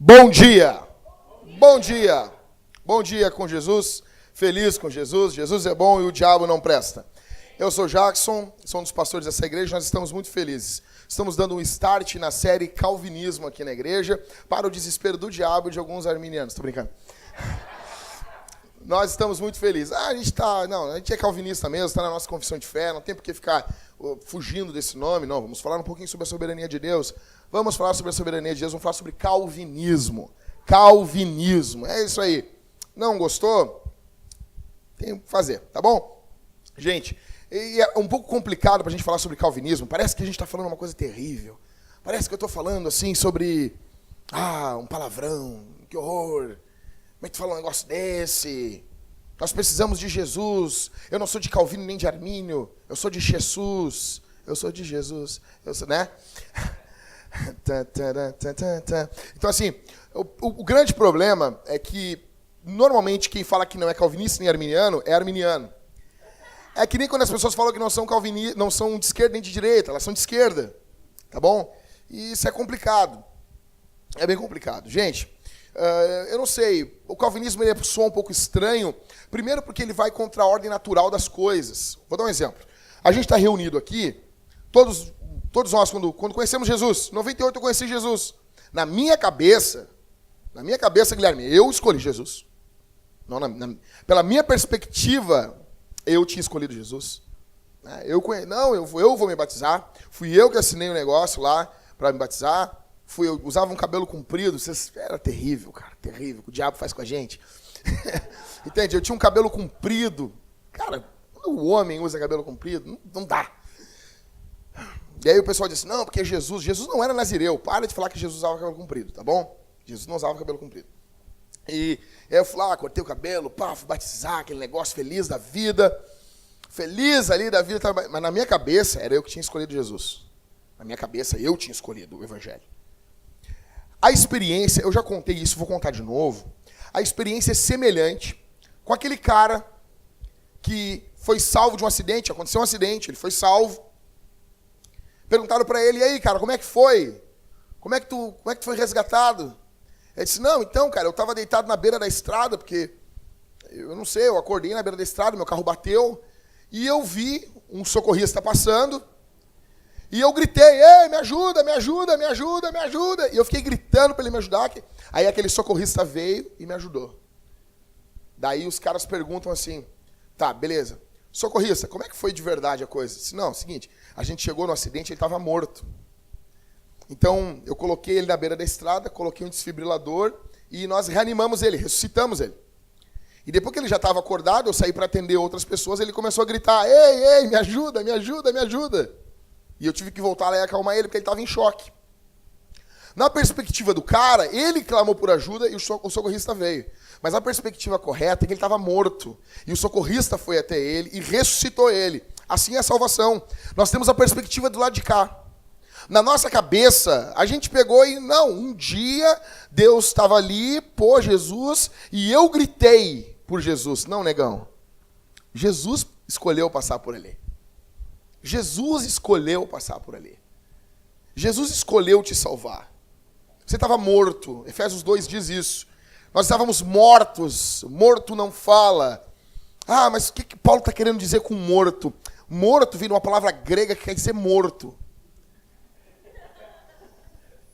Bom dia! Bom dia! Bom dia com Jesus, feliz com Jesus. Jesus é bom e o diabo não presta. Eu sou Jackson, sou um dos pastores dessa igreja, nós estamos muito felizes. Estamos dando um start na série Calvinismo aqui na igreja, para o desespero do diabo e de alguns arminianos. Tô brincando. Nós estamos muito felizes. A gente é calvinista mesmo, está na nossa confissão de fé, não tem por que ficar fugindo desse nome, não. Vamos falar um pouquinho sobre a soberania de Deus. Vamos falar sobre a soberania de Deus, vamos falar sobre calvinismo. Calvinismo, é isso aí. Não gostou? Tem que fazer, tá bom? Gente, é um pouco complicado para a gente falar sobre calvinismo. Parece que a gente está falando uma coisa terrível. Parece que eu estou falando assim sobre um palavrão, que horror. Como é que tu fala um negócio desse? Nós precisamos de Jesus. Eu não sou de Calvino nem de Armínio. Eu sou de Jesus. Eu sou de Jesus. Eu sou, né? Então, assim, o grande problema é que, normalmente, quem fala que não é calvinista nem arminiano, é arminiano. É que nem quando as pessoas falam que não são calvinistas, não são de esquerda nem de direita, elas são de esquerda. Tá bom? E isso é complicado. É bem complicado. Gente, eu não sei, o calvinismo ele soa um pouco estranho, primeiro porque ele vai contra a ordem natural das coisas. Vou dar um exemplo. A gente está reunido aqui, todos nós, quando conhecemos Jesus, em 98 eu conheci Jesus. Na minha cabeça, Guilherme, eu escolhi Jesus. Não, pela minha perspectiva, eu tinha escolhido Jesus. Eu vou me batizar, fui eu que assinei o negócio lá para me batizar. Eu usava um cabelo comprido, era terrível, cara, terrível, o que o diabo faz com a gente. Entende? Eu tinha um cabelo comprido. Cara, quando o homem usa cabelo comprido, não dá. E aí o pessoal disse, não, porque Jesus não era nazireu, para de falar que Jesus usava cabelo comprido, tá bom? Jesus não usava cabelo comprido. E aí eu fui lá, cortei o cabelo, fui batizar, aquele negócio feliz da vida, mas na minha cabeça era eu que tinha escolhido Jesus. Na minha cabeça eu tinha escolhido o evangelho. A experiência, eu já contei isso, vou contar de novo. A experiência é semelhante com aquele cara que foi salvo de um acidente, aconteceu um acidente, ele foi salvo. Perguntaram para ele, e aí, cara, como é que foi? Como é que tu foi resgatado? Ele disse, não, então, cara, eu estava deitado na beira da estrada, porque, eu não sei, eu acordei na beira da estrada, meu carro bateu, e eu vi um socorrista passando, e eu gritei, ei, me ajuda, me ajuda, me ajuda, me ajuda. E eu fiquei gritando para ele me ajudar. Aí aquele socorrista veio e me ajudou. Daí os caras perguntam assim, tá, beleza. Socorrista, como é que foi de verdade a coisa? Disse, não, é o seguinte, a gente chegou no acidente, ele estava morto. Então, eu coloquei ele na beira da estrada, coloquei um desfibrilador e nós reanimamos ele, ressuscitamos ele. E depois que ele já estava acordado, eu saí para atender outras pessoas, ele começou a gritar, ei, me ajuda, me ajuda, me ajuda. E eu tive que voltar lá e acalmar ele, porque ele estava em choque. Na perspectiva do cara, ele clamou por ajuda e o socorrista veio. Mas a perspectiva correta é que ele estava morto. E o socorrista foi até ele e ressuscitou ele. Assim é a salvação. Nós temos a perspectiva do lado de cá. Na nossa cabeça, a gente pegou e, um dia Deus estava ali, pôs Jesus, e eu gritei por Jesus. Não, negão. Jesus escolheu passar por ali. Jesus escolheu passar por ali. Jesus escolheu te salvar. Você estava morto. Efésios 2 diz isso. Nós estávamos mortos. Morto não fala. Mas o que Paulo está querendo dizer com morto? Morto vem de uma palavra grega que quer dizer morto.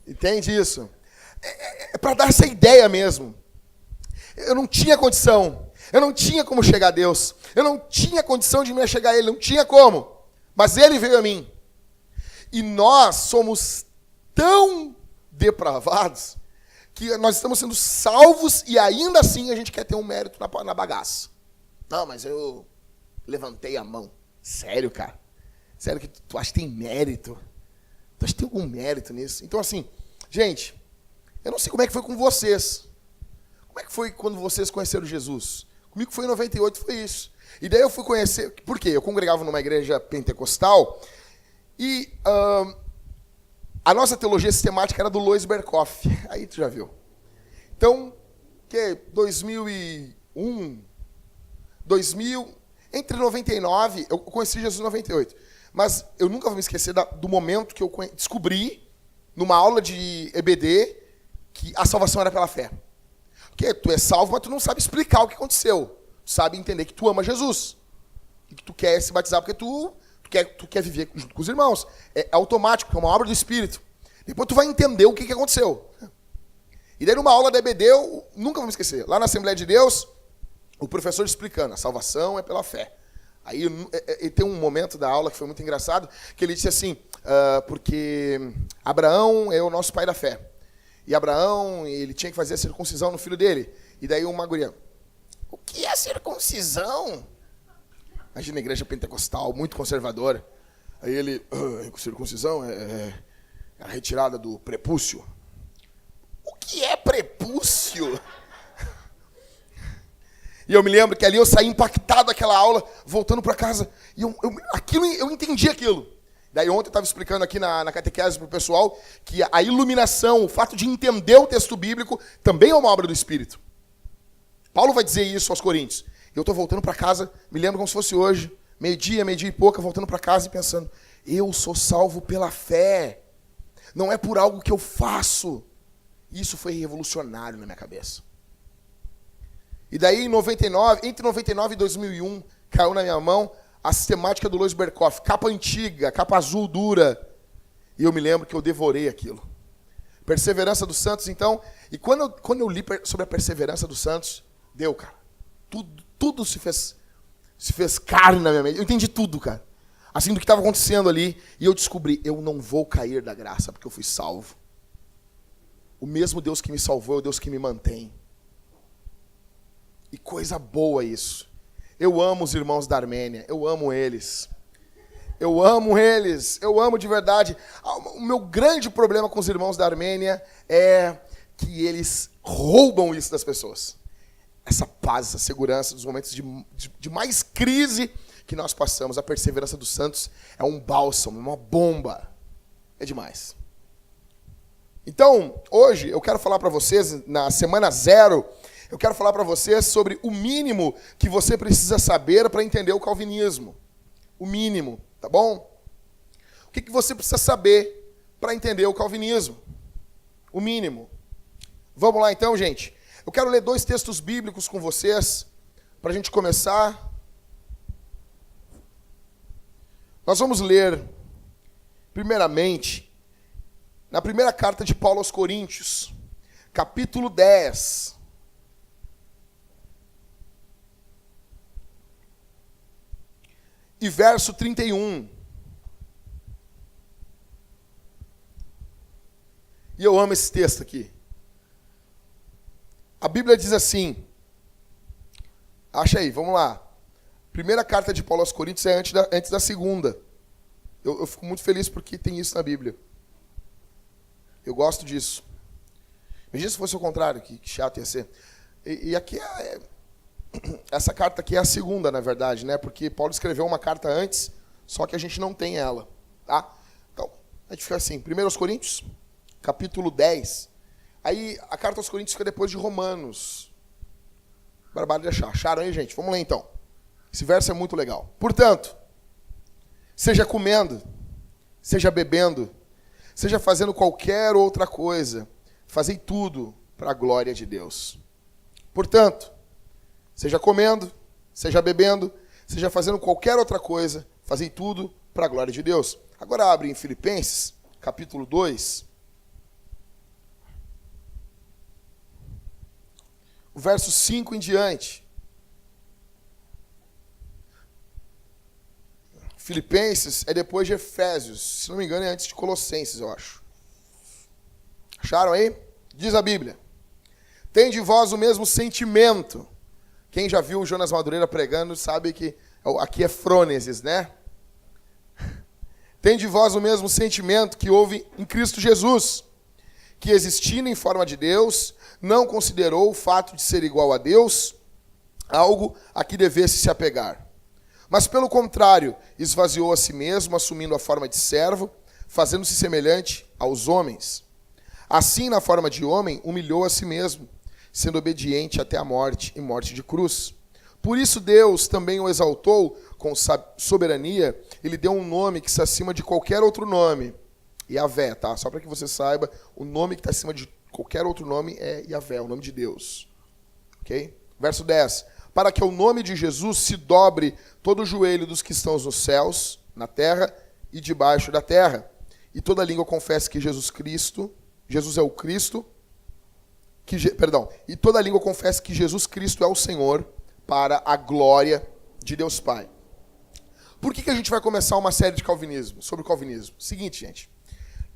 Entende isso? É para dar essa ideia mesmo. Eu não tinha condição. Eu não tinha como chegar a Deus. Eu não tinha condição de me chegar a Ele. Não tinha como. Mas ele veio a mim. E nós somos tão depravados que nós estamos sendo salvos e ainda assim a gente quer ter um mérito na bagaça. Não, mas eu levantei a mão. Sério, cara? Sério que tu acha que tem mérito? Tu acha que tem algum mérito nisso? Então, assim, gente, eu não sei como é que foi com vocês. Como é que foi quando vocês conheceram Jesus? Comigo foi em 98, foi isso. E daí eu fui conhecer, por quê? Eu congregava numa igreja pentecostal e a nossa teologia sistemática era do Lois Berkoff. Aí tu já viu. Então, 2001, entre 99, eu conheci Jesus em 98. Mas eu nunca vou me esquecer do momento que eu descobri, numa aula de EBD, que a salvação era pela fé. Porque tu é salvo, mas tu não sabe explicar o que aconteceu. Tu sabe entender que tu ama Jesus. E que tu quer se batizar porque tu quer viver junto com os irmãos. É automático, é uma obra do Espírito. Depois tu vai entender o que aconteceu. E daí numa aula da EBD, eu nunca vou me esquecer. Lá na Assembleia de Deus, o professor explicando, a salvação é pela fé. Aí tem um momento da aula que foi muito engraçado, que ele disse assim, porque Abraão é o nosso pai da fé. E Abraão, ele tinha que fazer a circuncisão no filho dele. E daí uma guria, o que é circuncisão? Imagina a igreja pentecostal, muito conservadora. Aí ele, circuncisão é a retirada do prepúcio. O que é prepúcio? E eu me lembro que ali eu saí impactado daquela aula, voltando para casa. E eu entendi aquilo. Daí ontem eu estava explicando aqui na catequese para o pessoal que a iluminação, o fato de entender o texto bíblico, também é uma obra do Espírito. Paulo vai dizer isso aos Coríntios. Eu estou voltando para casa, me lembro como se fosse hoje, meio-dia e pouca, voltando para casa e pensando, eu sou salvo pela fé. Não é por algo que eu faço. Isso foi revolucionário na minha cabeça. E daí, entre 99 e 2001, caiu na minha mão a sistemática do Lois Berkoff, capa antiga, capa azul dura. E eu me lembro que eu devorei aquilo. Perseverança dos Santos, então. E quando eu li sobre a perseverança dos Santos, deu, cara. Tudo se fez carne na minha mente. Eu entendi tudo, cara. Assim, do que estava acontecendo ali. E eu descobri, eu não vou cair da graça, porque eu fui salvo. O mesmo Deus que me salvou é o Deus que me mantém. E coisa boa isso. Eu amo os irmãos da Armênia. Eu amo eles. Eu amo de verdade. O meu grande problema com os irmãos da Armênia é que eles roubam isso das pessoas. Essa paz, essa segurança dos momentos de mais crise que nós passamos. A perseverança dos santos é um bálsamo, uma bomba. É demais. Então, hoje eu quero falar para vocês, na semana 0, eu quero falar para vocês sobre o mínimo que você precisa saber para entender o calvinismo. O mínimo, tá bom? O que você precisa saber para entender o calvinismo? O mínimo. Vamos lá então, gente. Eu quero ler 2 textos bíblicos com vocês, para a gente começar. Nós vamos ler, primeiramente, na primeira carta de Paulo aos Coríntios, capítulo 10. E verso 31. E eu amo esse texto aqui. A Bíblia diz assim, acha aí, vamos lá. Primeira carta de Paulo aos Coríntios é antes da segunda. Eu fico muito feliz porque tem isso na Bíblia. Eu gosto disso. Imagina se fosse o contrário, que chato ia ser. E aqui essa carta aqui é a segunda, na verdade, né? Porque Paulo escreveu uma carta antes, só que a gente não tem ela, tá? Então, a gente fica assim, 1 Coríntios, capítulo 10. Aí, a carta aos Coríntios fica depois de Romanos. Barbado de achar. Acharam aí, gente? Vamos ler, então. Esse verso é muito legal. Portanto, seja comendo, seja bebendo, seja fazendo qualquer outra coisa, fazei tudo para a glória de Deus. Portanto, seja comendo, seja bebendo, seja fazendo qualquer outra coisa, fazei tudo para a glória de Deus. Agora abre em Filipenses, capítulo 2. O verso 5 em diante. Filipenses é depois de Efésios. Se não me engano, é antes de Colossenses, eu acho. Acharam aí? Diz a Bíblia. Tem de vós o mesmo sentimento. Quem já viu o Jonas Madureira pregando sabe que aqui é frônesis, né? Tem de vós o mesmo sentimento que houve em Cristo Jesus, que existindo em forma de Deus, não considerou o fato de ser igual a Deus algo a que devesse se apegar. Mas, pelo contrário, esvaziou a si mesmo, assumindo a forma de servo, fazendo-se semelhante aos homens. Assim, na forma de homem, humilhou a si mesmo, sendo obediente até a morte e morte de cruz. Por isso Deus também o exaltou com soberania e lhe deu um nome que está acima de qualquer outro nome. Yahvé, tá? Só para que você saiba, o nome que está acima de Qualquer outro nome é Yahvé, o nome de Deus. Ok? Verso 10. Para que o nome de Jesus se dobre todo o joelho dos que estão nos céus, na terra e debaixo da terra. E toda língua confesse que Jesus é o Cristo, e toda língua confesse que Jesus Cristo é o Senhor, para a glória de Deus Pai. Por que a gente vai começar uma série de calvinismo, sobre o calvinismo? Seguinte, gente.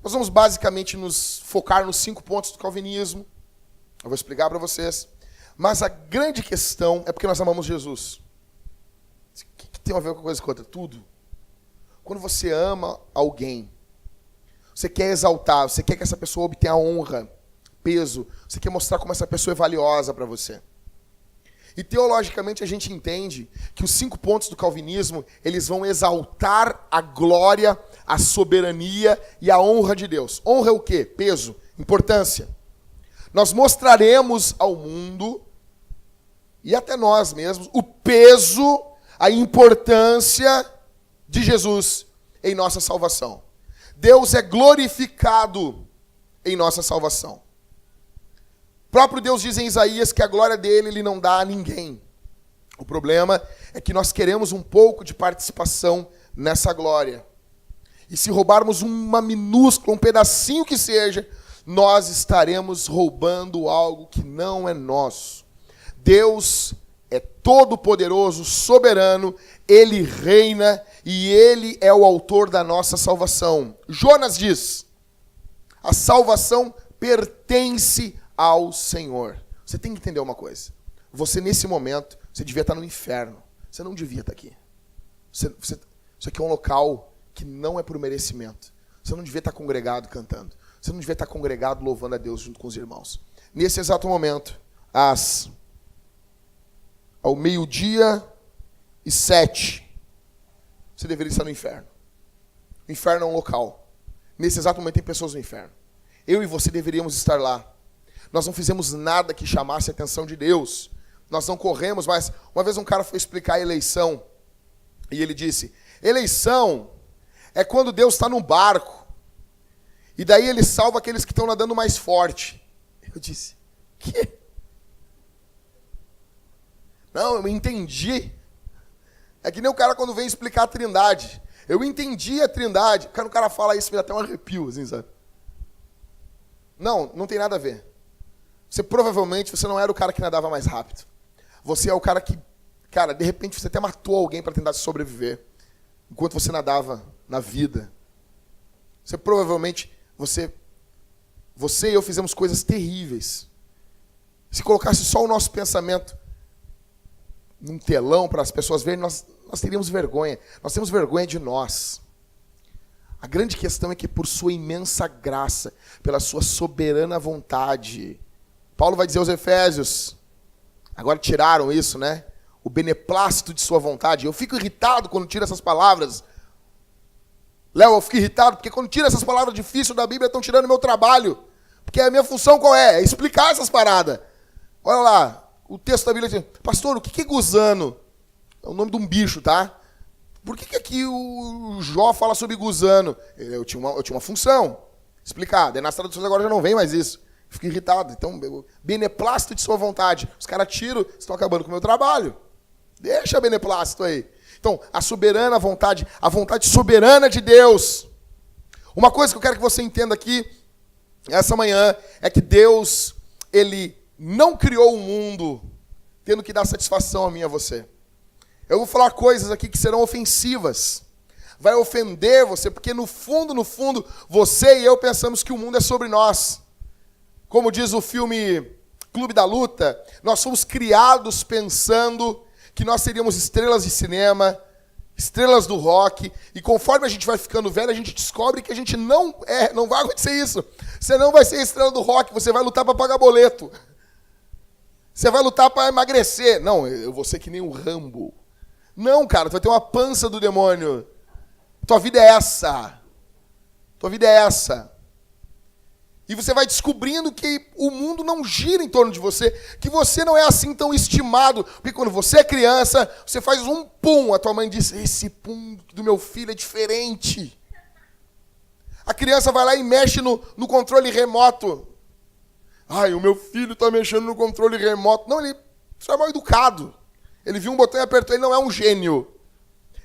Nós vamos basicamente nos focar nos 5 pontos do calvinismo. Eu vou explicar para vocês. Mas a grande questão é porque nós amamos Jesus. O que tem a ver com uma coisa com outra? Tudo. Quando você ama alguém, você quer exaltar, você quer que essa pessoa obtenha honra, peso, você quer mostrar como essa pessoa é valiosa para você. E teologicamente a gente entende que os 5 pontos do calvinismo, eles vão exaltar a glória, a soberania e a honra de Deus. Honra é o quê? Peso, importância. Nós mostraremos ao mundo, e até nós mesmos, o peso, a importância de Jesus em nossa salvação. Deus é glorificado em nossa salvação. O próprio Deus diz em Isaías que a glória dele ele não dá a ninguém. O problema é que nós queremos um pouco de participação nessa glória. E se roubarmos uma minúscula, um pedacinho que seja, nós estaremos roubando algo que não é nosso. Deus é todo-poderoso, soberano, ele reina e ele é o autor da nossa salvação. Jonas diz: a salvação pertence ao Senhor. Você tem que entender uma coisa. Você, nesse momento, você devia estar no inferno. Você não devia estar aqui. Isso aqui é um local que não é por merecimento. Você não devia estar congregado cantando. Você não devia estar congregado louvando a Deus junto com os irmãos. Nesse exato momento, ao 12:07, você deveria estar no inferno. O inferno é um local. Nesse exato momento tem pessoas no inferno. Eu e você deveríamos estar lá. Nós não fizemos nada que chamasse a atenção de Deus. Nós não corremos, mas uma vez um cara foi explicar a eleição. E ele disse: eleição é quando Deus está num barco. E daí ele salva aqueles que estão nadando mais forte. Eu disse: quê? Não, eu entendi. É que nem o cara quando vem explicar a Trindade. Eu entendi a Trindade. Quando o cara fala isso, me dá até um arrepio, assim, sabe? Não tem nada a ver. Provavelmente você não era o cara que nadava mais rápido. Você é o cara que, de repente você até matou alguém para tentar sobreviver. Enquanto você nadava na vida. Você e eu fizemos coisas terríveis. Se colocasse só o nosso pensamento num telão para as pessoas verem, nós teríamos vergonha. Nós temos vergonha de nós. A grande questão é que por sua imensa graça, pela sua soberana vontade, Paulo vai dizer aos Efésios, agora tiraram isso, né? O beneplácito de sua vontade. Eu fico irritado quando tira essas palavras. Léo, eu fico irritado porque quando tira essas palavras difíceis da Bíblia, estão tirando meu trabalho. Porque a minha função qual é? É explicar essas paradas. Olha lá, o texto da Bíblia diz: pastor, o que é gusano? É o nome de um bicho, tá? Por que aqui o Jó fala sobre gusano? Eu tinha uma função. Explicar. Daí nas traduções agora já não vem mais isso. Fico irritado. Então, beneplácito de sua vontade. Os caras tiram, estão acabando com o meu trabalho. Deixa beneplácito aí. Então, a soberana vontade, a vontade soberana de Deus. Uma coisa que eu quero que você entenda aqui, essa manhã, é que Deus, ele não criou o mundo tendo que dar satisfação a mim e a você. Eu vou falar coisas aqui que serão ofensivas. Vai ofender você, porque no fundo, você e eu pensamos que o mundo é sobre nós. Como diz o filme Clube da Luta, nós fomos criados pensando que nós seríamos estrelas de cinema, estrelas do rock, e conforme a gente vai ficando velho, a gente descobre que a gente não vai acontecer isso. Você não vai ser estrela do rock, você vai lutar para pagar boleto. Você vai lutar para emagrecer. Não, eu vou ser que nem o Rambo. Não, cara, tu vai ter uma pança do demônio. Tua vida é essa. Tua vida é essa. E você vai descobrindo que o mundo não gira em torno de você, que você não é assim tão estimado. Porque quando você é criança, você faz um pum, a tua mãe diz: esse pum do meu filho é diferente. A criança vai lá e mexe no controle remoto. Ai, o meu filho está mexendo no controle remoto. Não, ele só é mal educado. Ele viu um botão e apertou. Ele não é um gênio.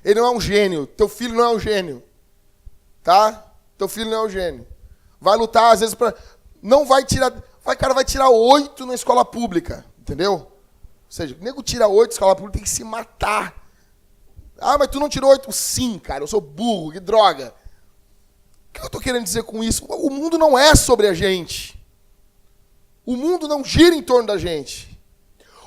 Ele não é um gênio. Teu filho não é um gênio. Tá? Teu filho não é um gênio. Vai lutar, às vezes, para... Não vai tirar... vai tirar 8 na escola pública. Entendeu? Ou seja, o nego tira 8 na escola pública, tem que se matar. Ah, mas tu não tirou 8? Sim, cara, eu sou burro, que droga. O que eu estou querendo dizer com isso? O mundo não é sobre a gente. O mundo não gira em torno da gente.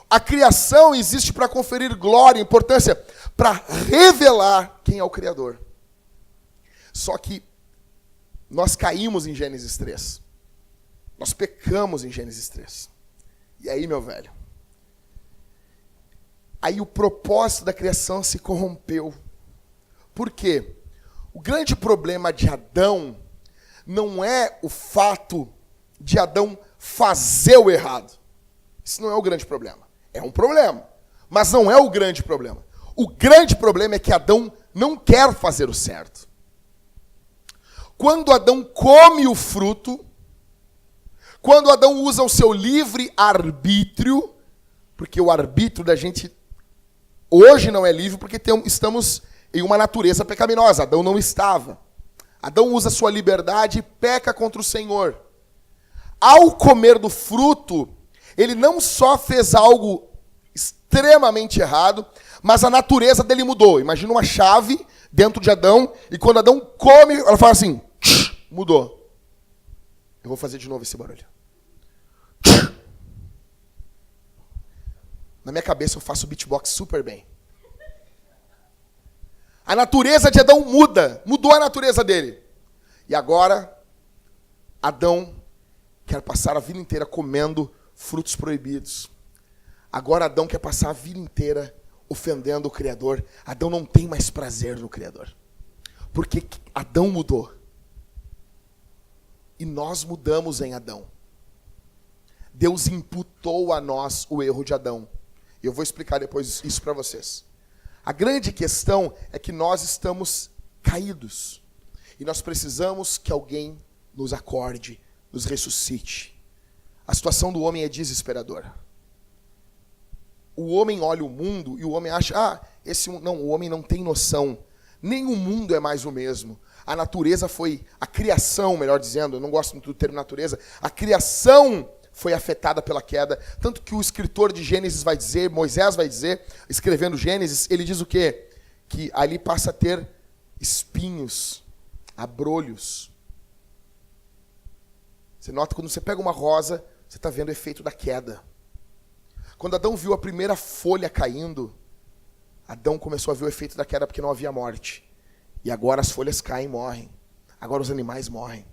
A criação existe para conferir glória, importância, para revelar quem é o Criador. Só que nós caímos em Gênesis 3. Nós pecamos em Gênesis 3. E aí, meu velho? Aí o propósito da criação se corrompeu. Por quê? O grande problema de Adão não é o fato de Adão fazer o errado. Isso não é o grande problema. É um problema, mas não é o grande problema. O grande problema é que Adão não quer fazer o certo. Quando Adão come o fruto, quando Adão usa o seu livre arbítrio, porque o arbítrio da gente hoje não é livre porque estamos em uma natureza pecaminosa. Adão não estava. Adão usa a sua liberdade e peca contra o Senhor. Ao comer do fruto, ele não só fez algo extremamente errado, mas a natureza dele mudou. Imagina uma chave dentro de Adão, e quando Adão come, ela fala assim, mudou. Eu vou fazer de novo esse barulho. Na minha cabeça eu faço beatbox super bem. A natureza de Adão muda. Mudou a natureza dele. E agora, Adão quer passar a vida inteira comendo frutos proibidos. Agora Adão quer passar a vida inteira ofendendo o Criador. Adão não tem mais prazer no Criador. Porque Adão mudou. E nós mudamos em Adão. Deus imputou a nós o erro de Adão. E eu vou explicar depois isso para vocês. A grande questão é que nós estamos caídos. E nós precisamos que alguém nos acorde, nos ressuscite. A situação do homem é desesperadora. O homem olha o mundo e o homem acha, o homem não tem noção. Nem o mundo é mais o mesmo. A natureza foi, a criação, melhor dizendo, eu não gosto muito do termo natureza, a criação foi afetada pela queda, tanto que o escritor de Gênesis vai dizer, Moisés vai dizer, escrevendo Gênesis, ele diz o quê? Que ali passa a ter espinhos, abrolhos. Você nota quando você pega uma rosa, você está vendo o efeito da queda. Quando Adão viu a primeira folha caindo, Adão começou a ver o efeito da queda porque não havia morte. E agora as folhas caem e morrem. Agora os animais morrem.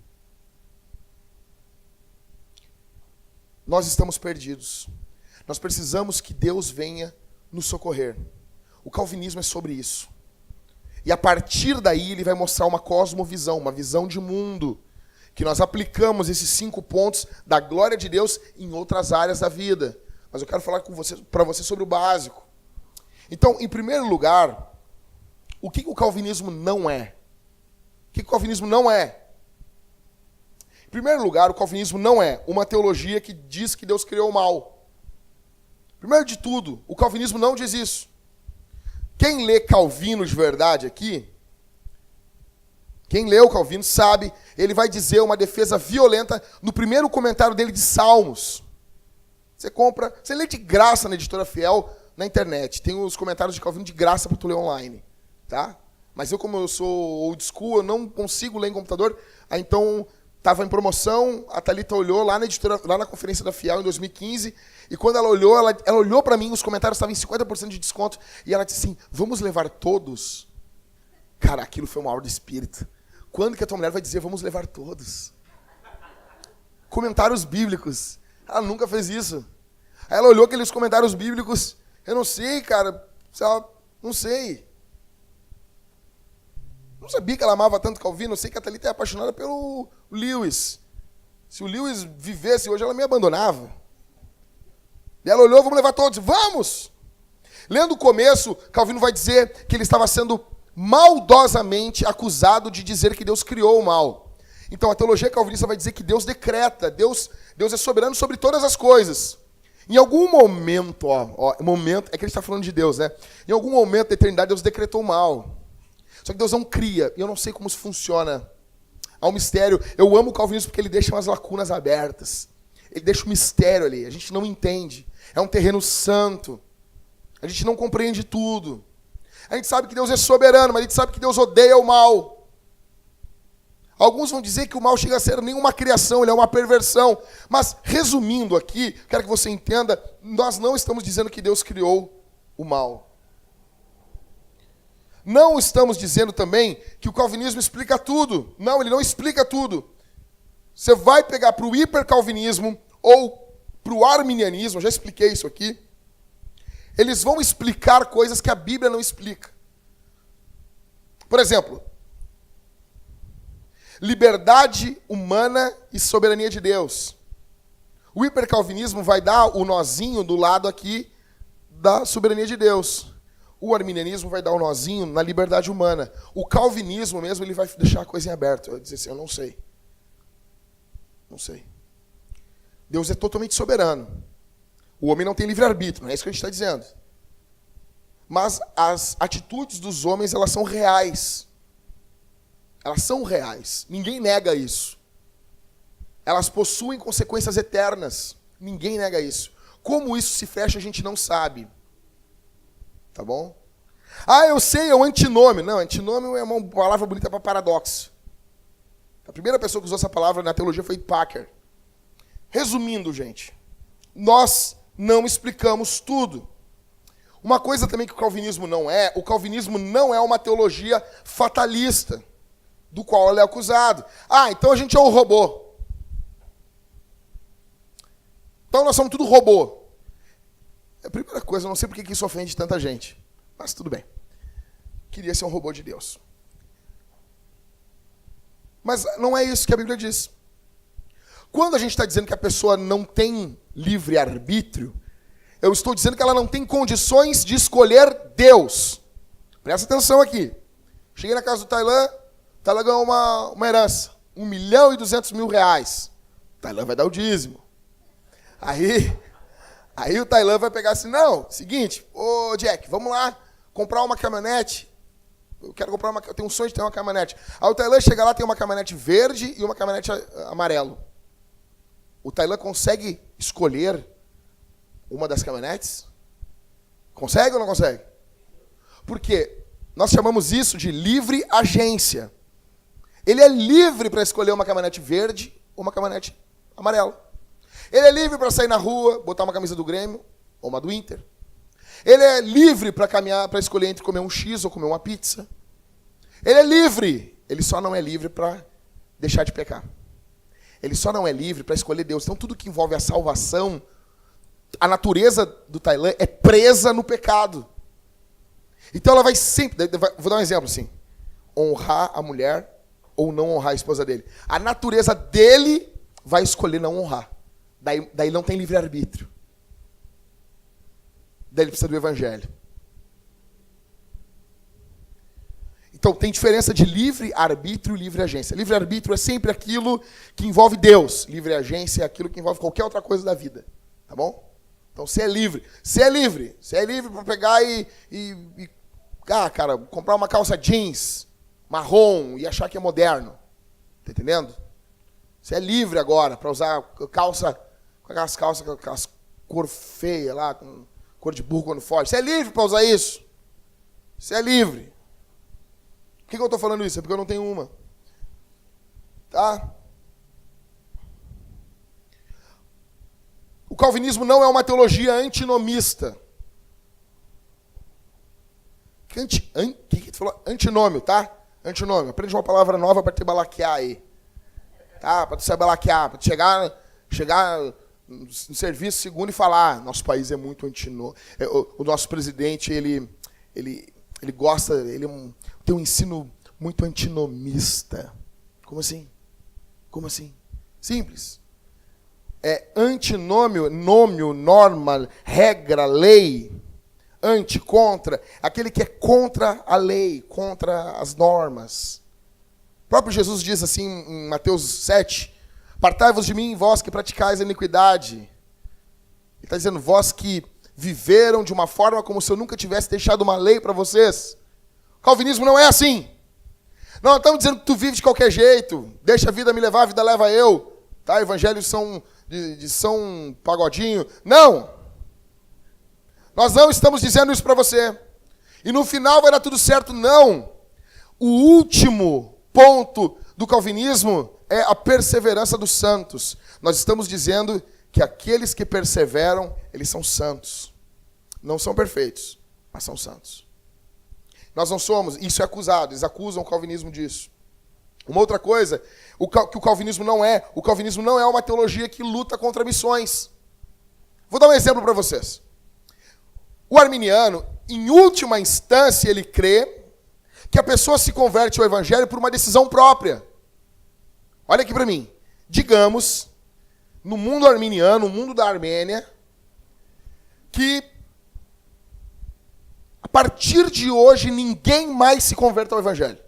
Nós estamos perdidos. Nós precisamos que Deus venha nos socorrer. O calvinismo é sobre isso. E a partir daí ele vai mostrar uma cosmovisão, uma visão de mundo, que nós aplicamos esses 5 pontos da glória de Deus em outras áreas da vida. Mas eu quero falar para você sobre o básico. Então, em primeiro lugar, o que o calvinismo não é? O que o calvinismo não é? Em primeiro lugar, o calvinismo não é uma teologia que diz que Deus criou o mal. Primeiro de tudo, o calvinismo não diz isso. Quem lê Calvino de verdade aqui, quem lê o Calvino sabe, ele vai dizer uma defesa violenta no primeiro comentário dele de Salmos. Você lê de graça na Editora Fiel, na internet. Tem os comentários de Calvino de graça para tu ler online. Tá? Mas como eu sou old school, eu não consigo ler em computador, então estava em promoção, a Thalita olhou lá na editora, lá na conferência da Fiel em 2015, e quando ela olhou para mim, os comentários estavam em 50% de desconto, e ela disse assim, vamos levar todos? Cara, aquilo foi uma obra do Espírito. Quando que a tua mulher vai dizer, vamos levar todos? Comentários bíblicos. Ela nunca fez isso. Aí ela olhou aqueles comentários bíblicos, eu não sei, cara, não sei. Não sabia que ela amava tanto Calvino, eu sei que a Thalita é apaixonada pelo Lewis. Se o Lewis vivesse hoje, ela me abandonava. E ela olhou, vamos levar todos, vamos! Lendo o começo, Calvino vai dizer que ele estava sendo maldosamente acusado de dizer que Deus criou o mal. Então a teologia calvinista vai dizer que Deus decreta, Deus é soberano sobre todas as coisas. Em algum momento, momento, é que ele está falando de Deus, né? Em algum momento da eternidade Deus decretou o mal. Só que Deus não cria, e eu não sei como isso funciona. Há um mistério. Eu amo o calvinismo porque ele deixa umas lacunas abertas. Ele deixa um mistério ali, a gente não entende. É um terreno santo. A gente não compreende tudo. A gente sabe que Deus é soberano, mas a gente sabe que Deus odeia o mal. Alguns vão dizer que o mal chega a ser nenhuma criação, ele é uma perversão. Mas, resumindo aqui, quero que você entenda, nós não estamos dizendo que Deus criou o mal. Não estamos dizendo também que o calvinismo explica tudo. Não, ele não explica tudo. Você vai pegar para o hipercalvinismo ou para o arminianismo, eu já expliquei isso aqui, eles vão explicar coisas que a Bíblia não explica. Por exemplo, liberdade humana e soberania de Deus. O hipercalvinismo vai dar o nozinho do lado aqui da soberania de Deus. O arminianismo vai dar o nozinho na liberdade humana. O calvinismo mesmo, ele vai deixar a coisa em aberto. Vai dizer assim, eu não sei. Não sei. Deus é totalmente soberano. O homem não tem livre-arbítrio, não é isso que a gente está dizendo. Mas as atitudes dos homens, elas são reais. Elas são reais. Ninguém nega isso. Elas possuem consequências eternas. Ninguém nega isso. Como isso se fecha, a gente não sabe. Tá bom? Ah, eu sei, é um antinômio. Não, antinômio é uma palavra bonita para paradoxo. A primeira pessoa que usou essa palavra na teologia foi Packer. Resumindo, gente, nós não explicamos tudo. Uma coisa também que o calvinismo não é uma teologia fatalista, do qual ele é acusado. Ah, então a gente é um robô. Então nós somos tudo robô. É a primeira coisa, eu não sei por que isso ofende tanta gente. Mas tudo bem. Queria ser um robô de Deus. Mas não é isso que a Bíblia diz. Quando a gente está dizendo que a pessoa não tem livre-arbítrio, eu estou dizendo que ela não tem condições de escolher Deus. Presta atenção aqui. Cheguei na casa do Tailã, o Tailã ganhou uma herança. 1.200.000 reais. O Tailã vai dar o dízimo. Aí o Tailã vai pegar assim, não, seguinte, ô Jack, vamos lá, comprar uma caminhonete. Eu tenho um sonho de ter uma caminhonete. Aí o Tailã chega lá, tem uma caminhonete verde e uma caminhonete amarelo. O Tailã consegue escolher uma das caminhonetes? Consegue ou não consegue? Por quê? Nós chamamos isso de livre agência. Ele é livre para escolher uma caminhonete verde ou uma caminhonete amarela. Ele é livre para sair na rua, botar uma camisa do Grêmio ou uma do Inter. Ele é livre para caminhar, para escolher entre comer um X ou comer uma pizza. Ele é livre. Ele só não é livre para deixar de pecar. Ele só não é livre para escolher Deus. Então, tudo que envolve a salvação, a natureza do Tailã é presa no pecado. Então, ela vai sempre... Vou dar um exemplo assim. Honrar a mulher ou não honrar a esposa dele. A natureza dele vai escolher não honrar. Daí não tem livre-arbítrio. Daí ele precisa do evangelho. Então, tem diferença de livre-arbítrio e livre-agência. Livre-arbítrio é sempre aquilo que envolve Deus. Livre-agência é aquilo que envolve qualquer outra coisa da vida. Tá bom? Então, você é livre. Você é livre. Você é livre para pegar cara, comprar uma calça jeans marrom e achar que é moderno. Tá entendendo? Você é livre agora para usar calça, com aquelas calças, com aquelas cor feia lá, com cor de burro quando foge. Você é livre para usar isso. Você é livre. Por que eu estou falando isso? É porque eu não tenho uma. Tá? O calvinismo não é uma teologia antinomista. O que tu falou? Antinômio, tá? Antinômio. Aprende uma palavra nova para te balaquear aí. Tá? Para tu se balaquear. Para tu chegar no serviço segundo e falar, nosso país é muito antinômio. O nosso presidente, ele gosta, tem um ensino muito antinomista. Como assim? Como assim? Simples. É antinômio, nômio, norma, regra, lei. Anti, contra. Aquele que é contra a lei, contra as normas. próprio Jesus diz assim em Mateus 7, apartai-vos de mim, vós que praticais a iniquidade. Ele está dizendo, vós que viveram de uma forma como se eu nunca tivesse deixado uma lei para vocês. O calvinismo não é assim. Não estamos dizendo que tu vive de qualquer jeito, deixa a vida me levar, a vida leva eu. Tá? Evangelhos são de São Pagodinho. Não! Nós não estamos dizendo isso para você. E no final vai dar tudo certo, não. O último ponto do calvinismo é a perseverança dos santos. Nós estamos dizendo que aqueles que perseveram, eles são santos. Não são perfeitos, mas são santos. Nós não somos, isso é acusado, eles acusam o calvinismo disso. Uma outra coisa, que o calvinismo não é uma teologia que luta contra missões. Vou dar um exemplo para vocês. O arminiano, em última instância, ele crê que a pessoa se converte ao evangelho por uma decisão própria. Olha aqui para mim. Digamos, no mundo arminiano, no mundo da Armênia, que a partir de hoje ninguém mais se converte ao evangelho.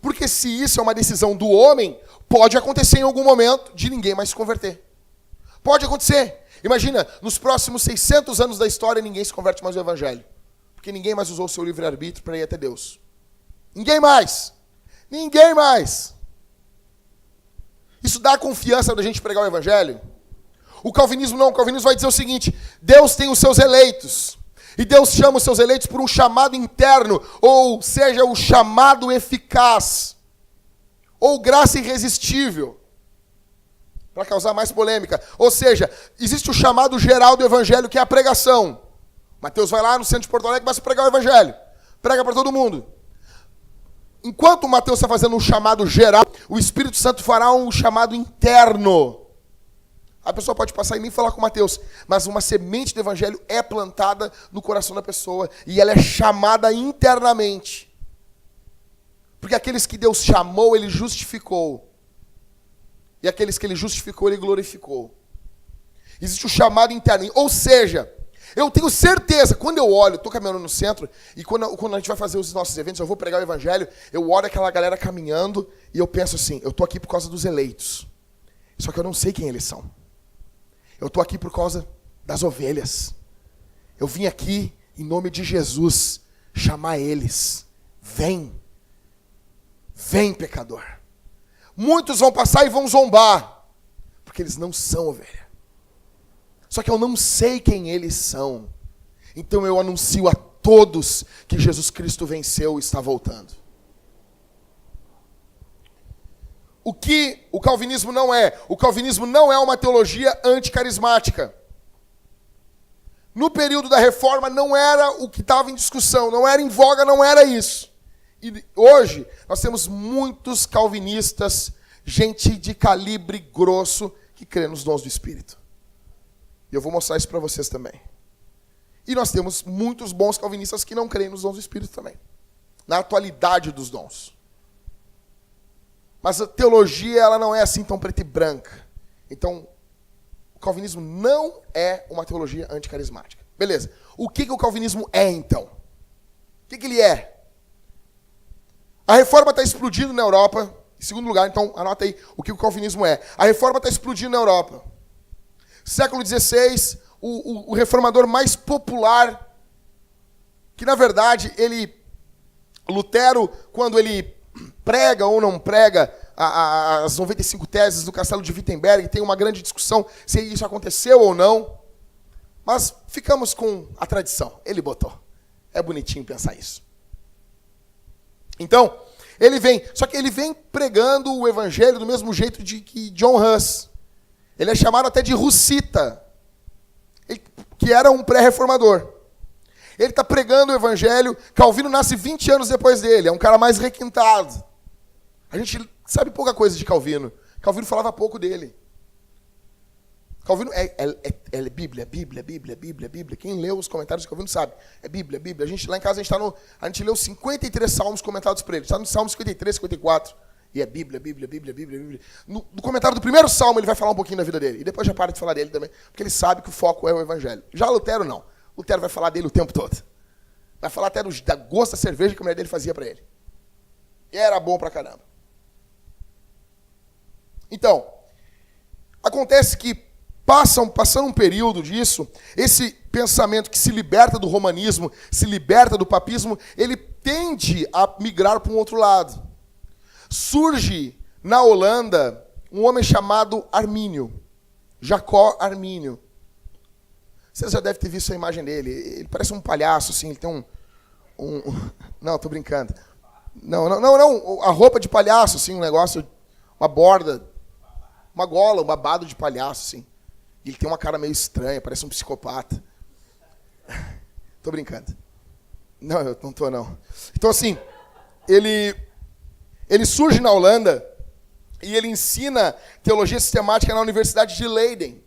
Porque se isso é uma decisão do homem, pode acontecer em algum momento de ninguém mais se converter. Pode acontecer. Imagina, nos próximos 600 anos da história, ninguém se converte mais ao evangelho. Porque ninguém mais usou o seu livre-arbítrio para ir até Deus. Ninguém mais. Ninguém mais. Isso dá confiança da gente pregar o evangelho? O calvinismo não. O calvinismo vai dizer o seguinte, Deus tem os seus eleitos. E Deus chama os seus eleitos por um chamado interno, ou seja, o chamado eficaz, ou graça irresistível, para causar mais polêmica. Ou seja, existe o chamado geral do evangelho, que é a pregação. Mateus vai lá no centro de Porto Alegre e começa a pregar o evangelho. Prega para todo mundo. Enquanto o Mateus está fazendo um chamado geral, o Espírito Santo fará um chamado interno. A pessoa pode passar e nem falar com Mateus, mas uma semente do evangelho é plantada no coração da pessoa e ela é chamada internamente. Porque aqueles que Deus chamou, Ele justificou. E aqueles que Ele justificou, Ele glorificou. Existe o chamado interno. Ou seja, eu tenho certeza, quando eu olho, estou caminhando no centro, e quando a gente vai fazer os nossos eventos, eu vou pregar o evangelho, eu olho aquela galera caminhando, e eu penso assim, eu estou aqui por causa dos eleitos. Só que eu não sei quem eles são. Eu estou aqui por causa das ovelhas. Eu vim aqui, em nome de Jesus, chamar eles. Vem. Vem, pecador. Muitos vão passar e vão zombar, porque eles não são ovelha. Só que eu não sei quem eles são. Então eu anuncio a todos que Jesus Cristo venceu e está voltando. O que o calvinismo não é? O calvinismo não é uma teologia anticarismática. No período da reforma não era o que estava em discussão, não era em voga, não era isso. E hoje nós temos muitos calvinistas, gente de calibre grosso, que crê nos dons do Espírito. E eu vou mostrar isso para vocês também. E nós temos muitos bons calvinistas que não creem nos dons do Espírito também. Na atualidade dos dons. Mas a teologia, ela não é assim tão preta e branca. Então, o calvinismo não é uma teologia anticarismática. Beleza. O que o calvinismo é, então? O que ele é? A reforma está explodindo na Europa. Em segundo lugar, então, anota aí o que o calvinismo é. A reforma está explodindo na Europa. Século XVI, o reformador mais popular, que na verdade, Lutero, quando ele prega ou não prega as 95 teses do Castelo de Wittenberg, tem uma grande discussão se isso aconteceu ou não, mas ficamos com a tradição, ele botou. É bonitinho pensar isso. Então, só que ele vem pregando o evangelho do mesmo jeito que John Huss. Ele é chamado até de Hussita, que era um pré-reformador. Ele está pregando o evangelho. Calvino nasce 20 anos depois dele, é um cara mais requintado. A gente sabe pouca coisa de Calvino. Calvino falava pouco dele. Calvino é Bíblia, Bíblia, Bíblia, Bíblia, Bíblia. Quem leu os comentários de Calvino sabe. É Bíblia, Bíblia. Lá em casa a gente leu 53 salmos comentados por ele. Está no Salmo 53, 54. E é Bíblia, Bíblia, Bíblia, Bíblia, Bíblia. No comentário do primeiro salmo ele vai falar um pouquinho da vida dele. E depois já para de falar dele também. Porque ele sabe que o foco é o evangelho. Já Lutero não. Lutero vai falar dele o tempo todo. Vai falar até da gosto da cerveja que a mulher dele fazia para ele. E era bom pra caramba. Então, acontece que passando um período disso, esse pensamento que se liberta do romanismo, se liberta do papismo, ele tende a migrar para um outro lado. Surge na Holanda um homem chamado Armínio, Jacó Armínio. Você já deve ter visto a imagem dele. Ele parece um palhaço, assim, ele tem Não, tô brincando. Não. A roupa de palhaço, assim, um negócio, uma borda, uma gola, um babado de palhaço, assim. Ele tem uma cara meio estranha, parece um psicopata. Tô brincando. Não, eu não tô, não. Então, assim, ele surge na Holanda e ele ensina teologia sistemática na Universidade de Leiden.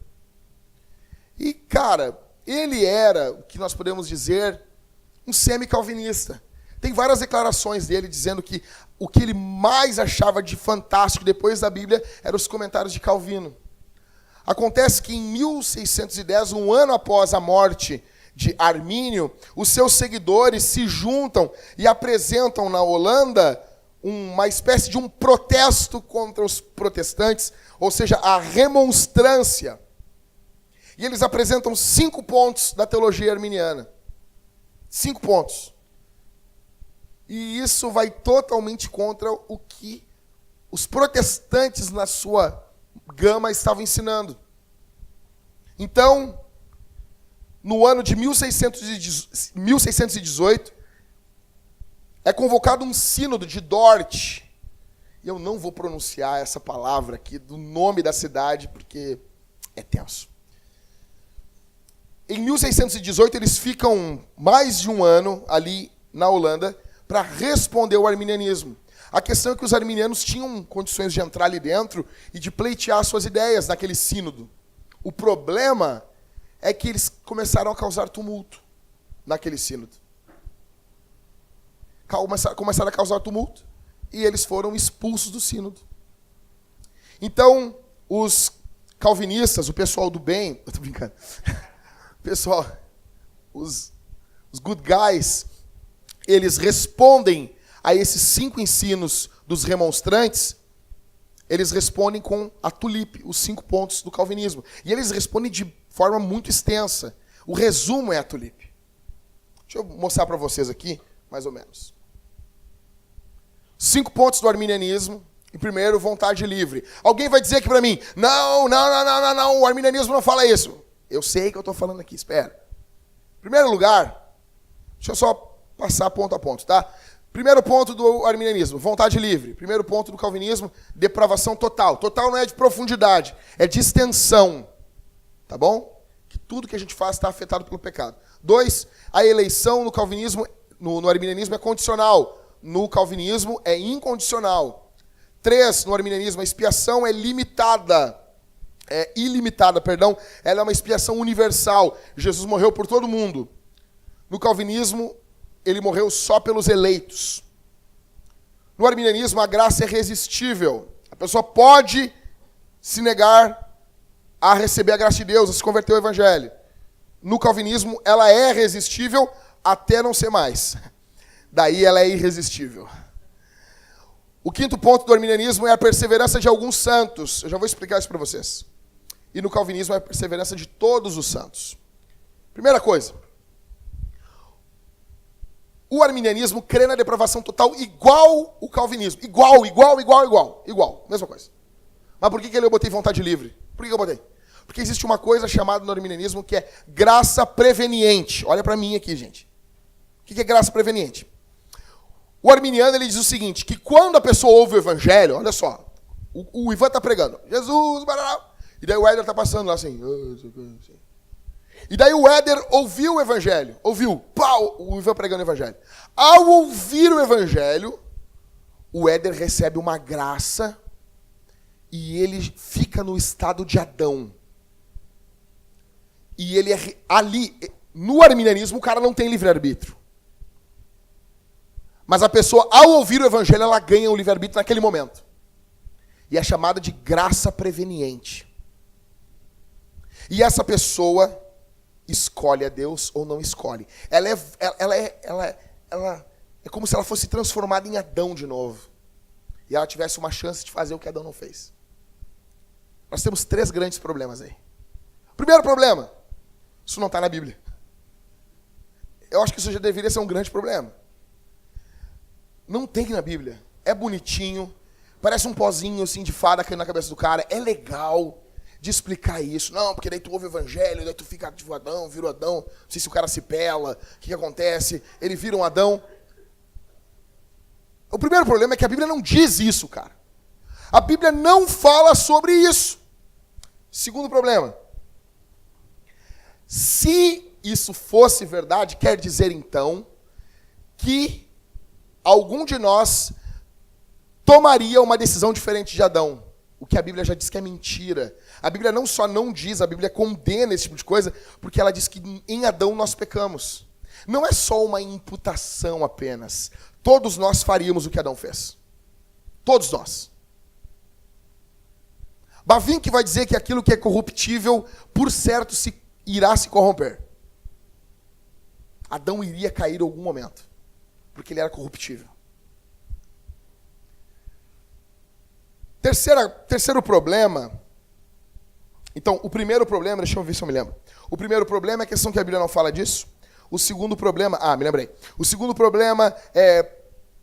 E, cara, ele era, o que nós podemos dizer, um semi-calvinista. Tem várias declarações dele dizendo que o que ele mais achava de fantástico depois da Bíblia eram os comentários de Calvino. Acontece que em 1610, um ano após a morte de Armínio, os seus seguidores se juntam e apresentam na Holanda uma espécie de um protesto contra os protestantes, ou seja, a remonstrância. E eles apresentam 5 pontos da teologia arminiana. 5 pontos. E isso vai totalmente contra o que os protestantes, na sua gama, estavam ensinando. Então, no ano de 1618, é convocado um sínodo de Dort. E eu não vou pronunciar essa palavra aqui, do nome da cidade, porque é tenso. Em 1618, eles ficam mais de um ano ali na Holanda para responder ao arminianismo. A questão é que os arminianos tinham condições de entrar ali dentro e de pleitear suas ideias naquele sínodo. O problema é que eles começaram a causar tumulto naquele sínodo. Começaram a causar tumulto e eles foram expulsos do sínodo. Então, os calvinistas, o pessoal do bem... Eu tô brincando. Pessoal, os good guys, eles respondem a esses 5 ensinos dos remonstrantes, eles respondem com a tulipe, os 5 pontos do calvinismo. E eles respondem de forma muito extensa. O resumo é a tulipe. Deixa eu mostrar para vocês aqui, mais ou menos. 5 pontos do arminianismo. Em primeiro, vontade livre. Alguém vai dizer aqui para mim, não, o arminianismo não fala isso. Eu sei que eu estou falando aqui, espera. Em primeiro lugar, deixa eu só passar ponto a ponto, tá? Primeiro ponto do arminianismo, vontade livre. Primeiro ponto do calvinismo, depravação total. Total não é de profundidade, é de extensão. Tá bom? Que tudo que a gente faz está afetado pelo pecado. 2, a eleição no calvinismo, no arminianismo é condicional. No calvinismo é incondicional. 3, no arminianismo, a expiação é ilimitada, ela é uma expiação universal. Jesus morreu por todo mundo. No calvinismo, ele morreu só pelos eleitos. No arminianismo, a graça é irresistível. A pessoa pode se negar a receber a graça de Deus, a se converter ao evangelho. No calvinismo, ela é resistível até não ser mais. Daí ela é irresistível. O 5º ponto do arminianismo é a perseverança de alguns santos. Eu já vou explicar isso para vocês. E no calvinismo é a perseverança de todos os santos. Primeira coisa. O arminianismo crê na depravação total igual o calvinismo. Igual. Mesma coisa. Mas por que eu botei vontade livre? Por que eu botei? Porque existe uma coisa chamada no arminianismo que é graça preveniente. Olha para mim aqui, gente. O que é graça preveniente? O arminiano ele diz o seguinte, que quando a pessoa ouve o evangelho, olha só, o Ivan está pregando, Jesus, barará, e daí o Éder está passando lá assim. E daí o Éder ouviu o evangelho. Ouviu. Pau! O Ivan pregando o evangelho. Ao ouvir o evangelho, o Éder recebe uma graça e ele fica no estado de Adão. E ele é ali, no arminianismo, o cara não tem livre-arbítrio. Mas a pessoa, ao ouvir o evangelho, ela ganha o livre-arbítrio naquele momento. E é chamada de graça preveniente. E essa pessoa escolhe a Deus ou não escolhe. Ela é como se ela fosse transformada em Adão de novo. E ela tivesse uma chance de fazer o que Adão não fez. Nós temos 3 grandes problemas aí. Primeiro problema, isso não está na Bíblia. Eu acho que isso já deveria ser um grande problema. Não tem na Bíblia. É bonitinho, parece um pozinho assim de fada caindo na cabeça do cara. É legal de explicar isso. Não, porque daí tu ouve o evangelho, daí tu fica tipo Adão, vira o Adão. Não sei se o cara se pela, o que acontece. Ele vira um Adão. O primeiro problema é que a Bíblia não diz isso, cara. A Bíblia não fala sobre isso. Segundo problema. Se isso fosse verdade, quer dizer então que algum de nós tomaria uma decisão diferente de Adão. O que a Bíblia já diz que é mentira. A Bíblia não só não diz, a Bíblia condena esse tipo de coisa, porque ela diz que em Adão nós pecamos. Não é só uma imputação apenas. Todos nós faríamos o que Adão fez. Todos nós. Bavinck vai dizer que aquilo que é corruptível, por certo, irá se corromper. Adão iria cair em algum momento, porque ele era corruptível. Terceiro problema. Então, o primeiro problema, deixa eu ver se eu me lembro. O primeiro problema é a questão que a Bíblia não fala disso. O segundo problema, me lembrei. O segundo problema é,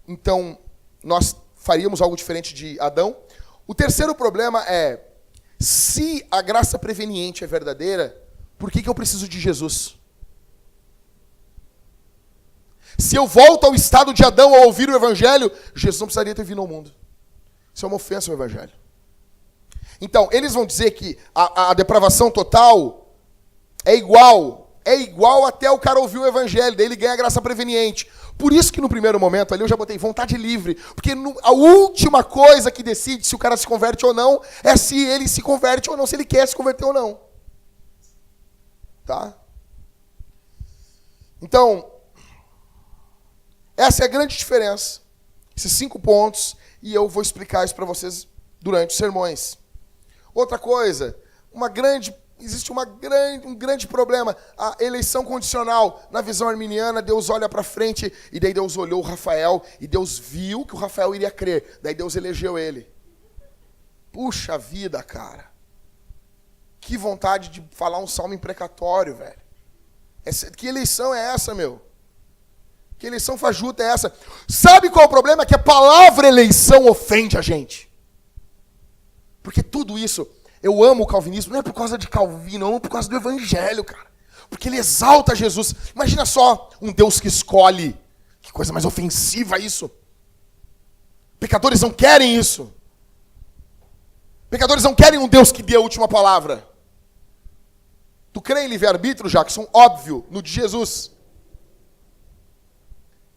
então, nós faríamos algo diferente de Adão. O terceiro problema é, se a graça preveniente é verdadeira, por que eu preciso de Jesus? Se eu volto ao estado de Adão ao ouvir o evangelho, Jesus não precisaria ter vindo ao mundo. Isso é uma ofensa ao evangelho. Então, eles vão dizer que a depravação total é igual até o cara ouvir o evangelho, daí ele ganha a graça preveniente. Por isso que no primeiro momento ali eu já botei vontade livre, porque a última coisa que decide se o cara se converte ou não é se ele se converte ou não, se ele quer se converter ou não. Tá? Então, essa é a grande diferença. Esses 5 pontos, e eu vou explicar isso para vocês durante os sermões. Outra coisa, existe um grande problema. A eleição condicional. Na visão arminiana, Deus olha para frente, e daí Deus olhou o Rafael, e Deus viu que o Rafael iria crer. Daí Deus elegeu ele. Puxa vida, cara. Que vontade de falar um salmo imprecatório, velho. Que eleição é essa, meu? Que eleição fajuta é essa? Sabe qual é o problema? Que a palavra eleição ofende a gente. Porque tudo isso, eu amo o calvinismo, não é por causa de Calvino, eu amo por causa do evangelho, cara. Porque ele exalta Jesus. Imagina só um Deus que escolhe. Que coisa mais ofensiva isso. Pecadores não querem isso. Pecadores não querem um Deus que dê a última palavra. Tu crê em livre-arbítrio, Jackson? Óbvio, no de Jesus.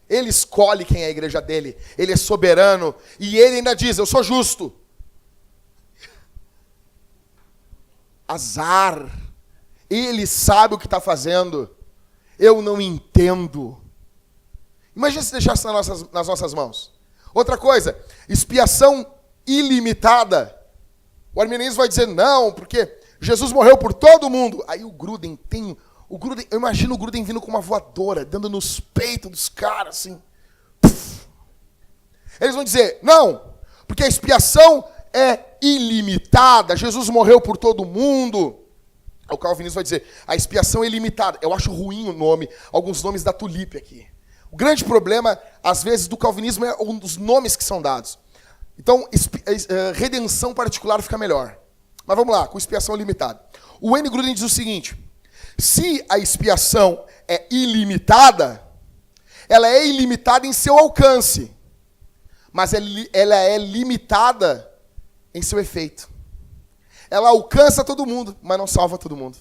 Ele escolhe quem é a igreja dele. Ele é soberano. E ele ainda diz, eu sou justo. Azar. Ele sabe o que está fazendo. Eu não entendo. Imagina se deixasse nas nossas mãos. Outra coisa, expiação ilimitada. O arminianismo vai dizer, não, porque Jesus morreu por todo mundo. Aí o Gruden tem... eu imagino o Gruden vindo com uma voadora, dando nos peitos dos caras, assim. Puf. Eles vão dizer, não, porque a expiação é ilimitada, Jesus morreu por todo mundo. O calvinismo vai dizer, a expiação é ilimitada. Eu acho ruim o nome, alguns nomes da tulipe aqui. O grande problema, às vezes, do calvinismo é um dos nomes que são dados. Então, redenção particular fica melhor. Mas vamos lá, com expiação ilimitada. O Wayne Gruden diz o seguinte, se a expiação é ilimitada, ela é ilimitada em seu alcance, mas ela é limitada em seu efeito. Ela alcança todo mundo, mas não salva todo mundo.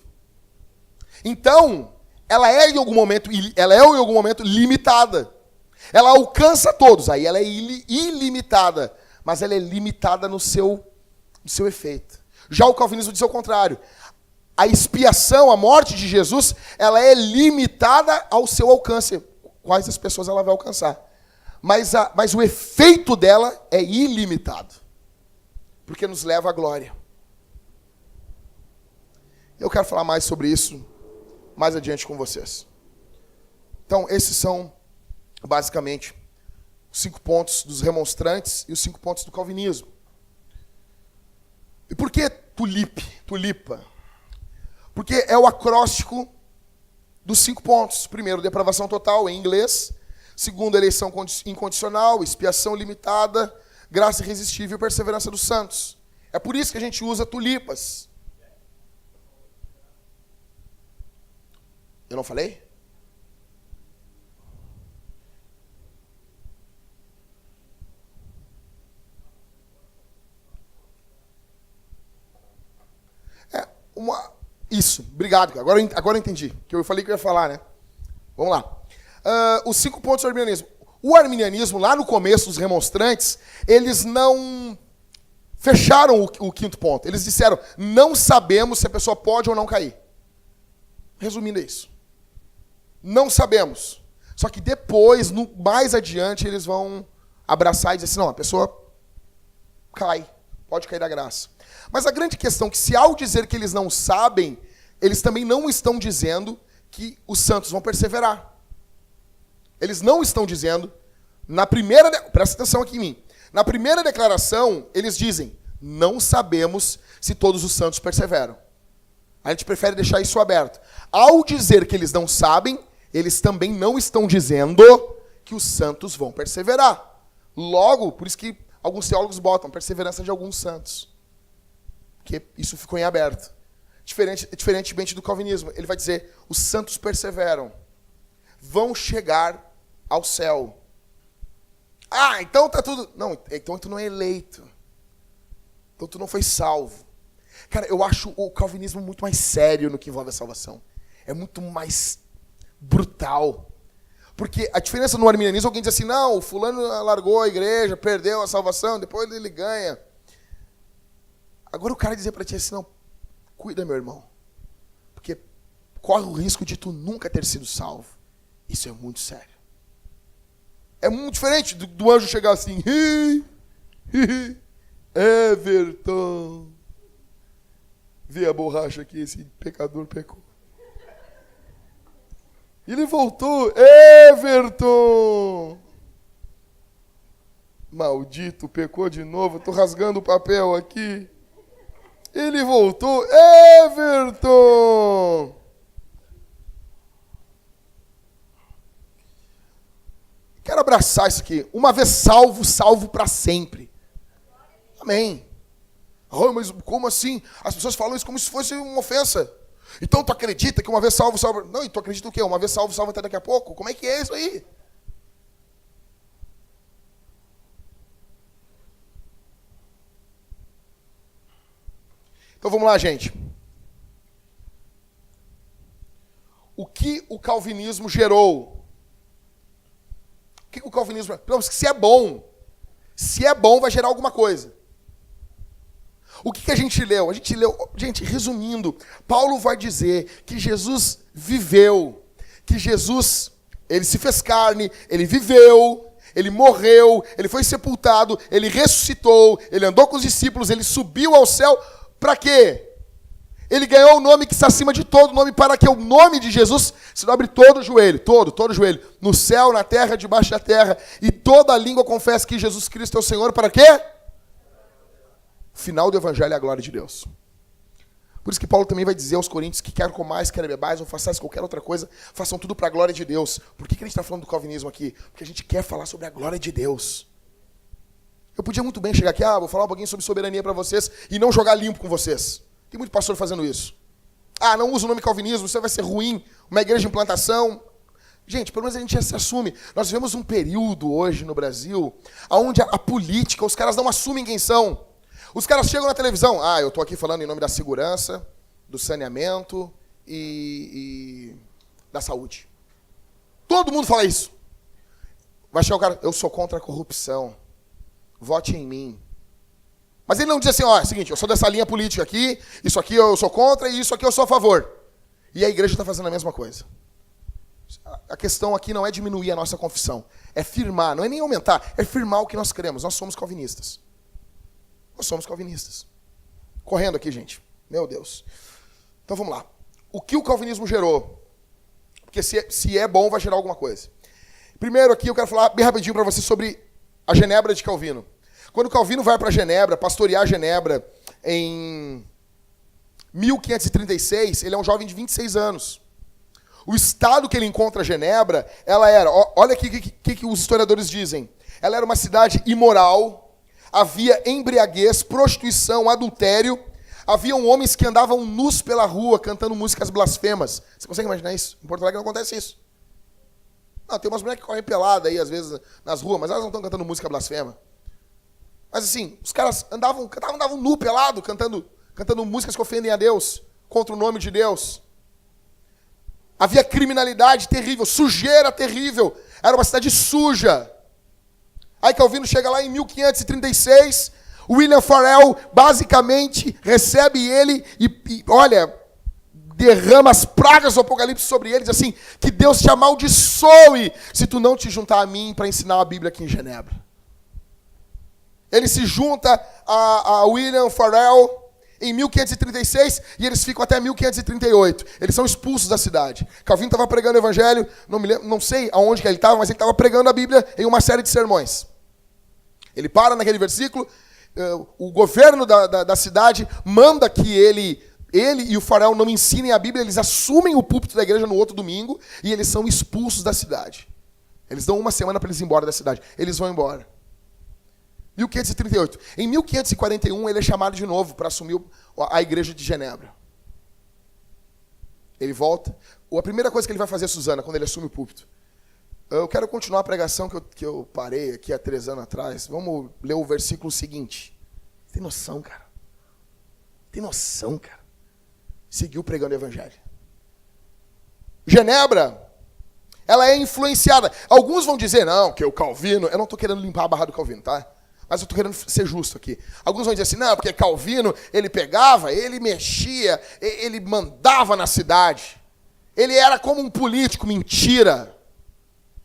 Então, ela é em algum momento limitada. Ela alcança todos, aí ela é ilimitada, mas ela é limitada no seu efeito. Já o calvinismo diz o contrário. A expiação, a morte de Jesus, ela é limitada ao seu alcance. Quais as pessoas ela vai alcançar. Mas o efeito dela é ilimitado. Porque nos leva à glória. Eu quero falar mais sobre isso mais adiante com vocês. Então, esses são, basicamente, os 5 pontos dos remonstrantes e os 5 pontos do calvinismo. E por que tulipa. Porque é o acróstico dos 5 pontos. Primeiro, depravação total, em inglês. Segundo, eleição incondicional, expiação limitada, graça irresistível e perseverança dos santos. É por isso que a gente usa tulipas. Eu não falei? Isso, obrigado. Agora eu entendi. Que eu falei que eu ia falar, né? Vamos lá. Os 5 pontos do arminianismo. O arminianismo, lá no começo, os remonstrantes, eles não fecharam o 5º ponto. Eles disseram, não sabemos se a pessoa pode ou não cair. Resumindo é isso. Não sabemos. Só que depois, mais adiante, eles vão abraçar e dizer assim, não, a pessoa cai, pode cair da graça. Mas a grande questão é que, se ao dizer que eles não sabem, eles também não estão dizendo que os santos vão perseverar. Eles não estão dizendo, presta atenção aqui em mim, na primeira declaração, eles dizem, não sabemos se todos os santos perseveram. A gente prefere deixar isso aberto. Ao dizer que eles não sabem, eles também não estão dizendo que os santos vão perseverar. Logo, por isso que alguns teólogos botam perseverança de alguns santos. Porque isso ficou em aberto. Diferentemente do calvinismo, ele vai dizer, os santos perseveram. Vão chegar ao céu. Ah, então tá tudo... Não, então tu não é eleito. Então tu não foi salvo. Cara, eu acho o calvinismo muito mais sério no que envolve a salvação. É muito mais brutal. Porque a diferença no arminianismo, alguém diz assim, não, o fulano largou a igreja, perdeu a salvação, depois ele ganha. Agora o cara dizer para ti assim, não, cuida, meu irmão. Porque corre o risco de tu nunca ter sido salvo. Isso é muito sério. É muito diferente do anjo chegar assim, Everton. Vê a borracha aqui, esse pecador pecou. Ele voltou, Everton. Maldito, pecou de novo, estou rasgando o papel aqui. Ele voltou, Everton. Quero abraçar isso aqui. Uma vez salvo, salvo para sempre. Amém. Oh, mas como assim? As pessoas falam isso como se fosse uma ofensa. Então tu acredita que uma vez salvo, salvo... Não, e tu acredita o quê? Uma vez salvo, salvo até daqui a pouco? Como é que é isso aí? Então vamos lá, gente. O que o calvinismo gerou? O que o calvinismo... Não, se é bom, vai gerar alguma coisa. O que a gente leu? A gente leu... Gente, resumindo, Paulo vai dizer que Jesus viveu, que Jesus, ele se fez carne, ele viveu, ele morreu, ele foi sepultado, ele ressuscitou, ele andou com os discípulos, ele subiu ao céu. Para quê? Ele ganhou o nome que está acima de todo nome, para que o nome de Jesus se dobre todo o joelho, todo joelho, no céu, na terra, debaixo da terra, e toda a língua confesse que Jesus Cristo é o Senhor. Para quê? O final do evangelho é a glória de Deus. Por isso que Paulo também vai dizer aos coríntios que quer comais, quer bebais, ou façais qualquer outra coisa, façam tudo para a glória de Deus. Por que a gente está falando do calvinismo aqui? Porque a gente quer falar sobre a glória de Deus. Eu podia muito bem chegar aqui, vou falar um pouquinho sobre soberania para vocês e não jogar limpo com vocês. Tem muito pastor fazendo isso. Não usa o nome calvinismo, você vai ser ruim, uma igreja de implantação. Gente, pelo menos a gente já se assume. Nós vivemos um período hoje no Brasil onde a política, os caras não assumem quem são. Os caras chegam na televisão, eu estou aqui falando em nome da segurança, do saneamento e da saúde. Todo mundo fala isso. Vai chegar o cara, eu sou contra a corrupção. Vote em mim. Mas ele não diz assim, é o seguinte, eu sou dessa linha política aqui, isso aqui eu sou contra e isso aqui eu sou a favor. E a igreja está fazendo a mesma coisa. A questão aqui não é diminuir a nossa confissão, é firmar, não é nem aumentar, é firmar o que nós queremos. Nós somos calvinistas. Nós somos calvinistas. Correndo aqui, gente. Meu Deus. Então vamos lá. O que o calvinismo gerou? Porque se é bom, vai gerar alguma coisa. Primeiro aqui eu quero falar bem rapidinho para você sobre a Genebra de Calvino. Quando Calvino vai para Genebra, pastorear Genebra em 1536, ele é um jovem de 26 anos. O estado que ele encontra Genebra, ela era, olha aqui o que os historiadores dizem. Ela era uma cidade imoral, havia embriaguez, prostituição, adultério, haviam homens que andavam nus pela rua cantando músicas blasfemas. Você consegue imaginar isso? Em Porto Alegre não acontece isso. Não, tem umas mulheres que correm pelada aí, às vezes, nas ruas, mas elas não estão cantando música blasfema. Mas assim, os caras andavam nu, pelado, cantando músicas que ofendem a Deus, contra o nome de Deus. Havia criminalidade terrível, sujeira terrível. Era uma cidade suja. Aí Calvino chega lá em 1536, William Farel basicamente recebe ele e olha, derrama as pragas do Apocalipse sobre ele, diz assim, que Deus te amaldiçoe se tu não te juntar a mim para ensinar a Bíblia aqui em Genebra. Ele se junta a William Farel em 1536 e eles ficam até 1538. Eles são expulsos da cidade. Calvino estava pregando o evangelho, não sei aonde que ele estava, mas ele estava pregando a Bíblia em uma série de sermões. Ele para naquele versículo, o governo da cidade manda que ele e o Farel não ensinem a Bíblia, eles assumem o púlpito da igreja no outro domingo e eles são expulsos da cidade. Eles dão uma semana para eles ir embora da cidade. Eles vão embora. 1538. Em 1541, ele é chamado de novo para assumir a igreja de Genebra. Ele volta. A primeira coisa que ele vai fazer, Suzana, quando ele assume o púlpito. Eu quero continuar a pregação que eu parei aqui há 3 anos atrás. Vamos ler o versículo seguinte. Tem noção, cara? Tem noção, cara? Seguiu pregando o evangelho. Genebra, ela é influenciada. Alguns vão dizer, não, que o Calvino... Eu não estou querendo limpar a barra do Calvino, tá? Mas eu estou querendo ser justo aqui. Alguns vão dizer assim, não, porque Calvino, ele pegava, ele mexia, ele mandava na cidade. Ele era como um político. Mentira.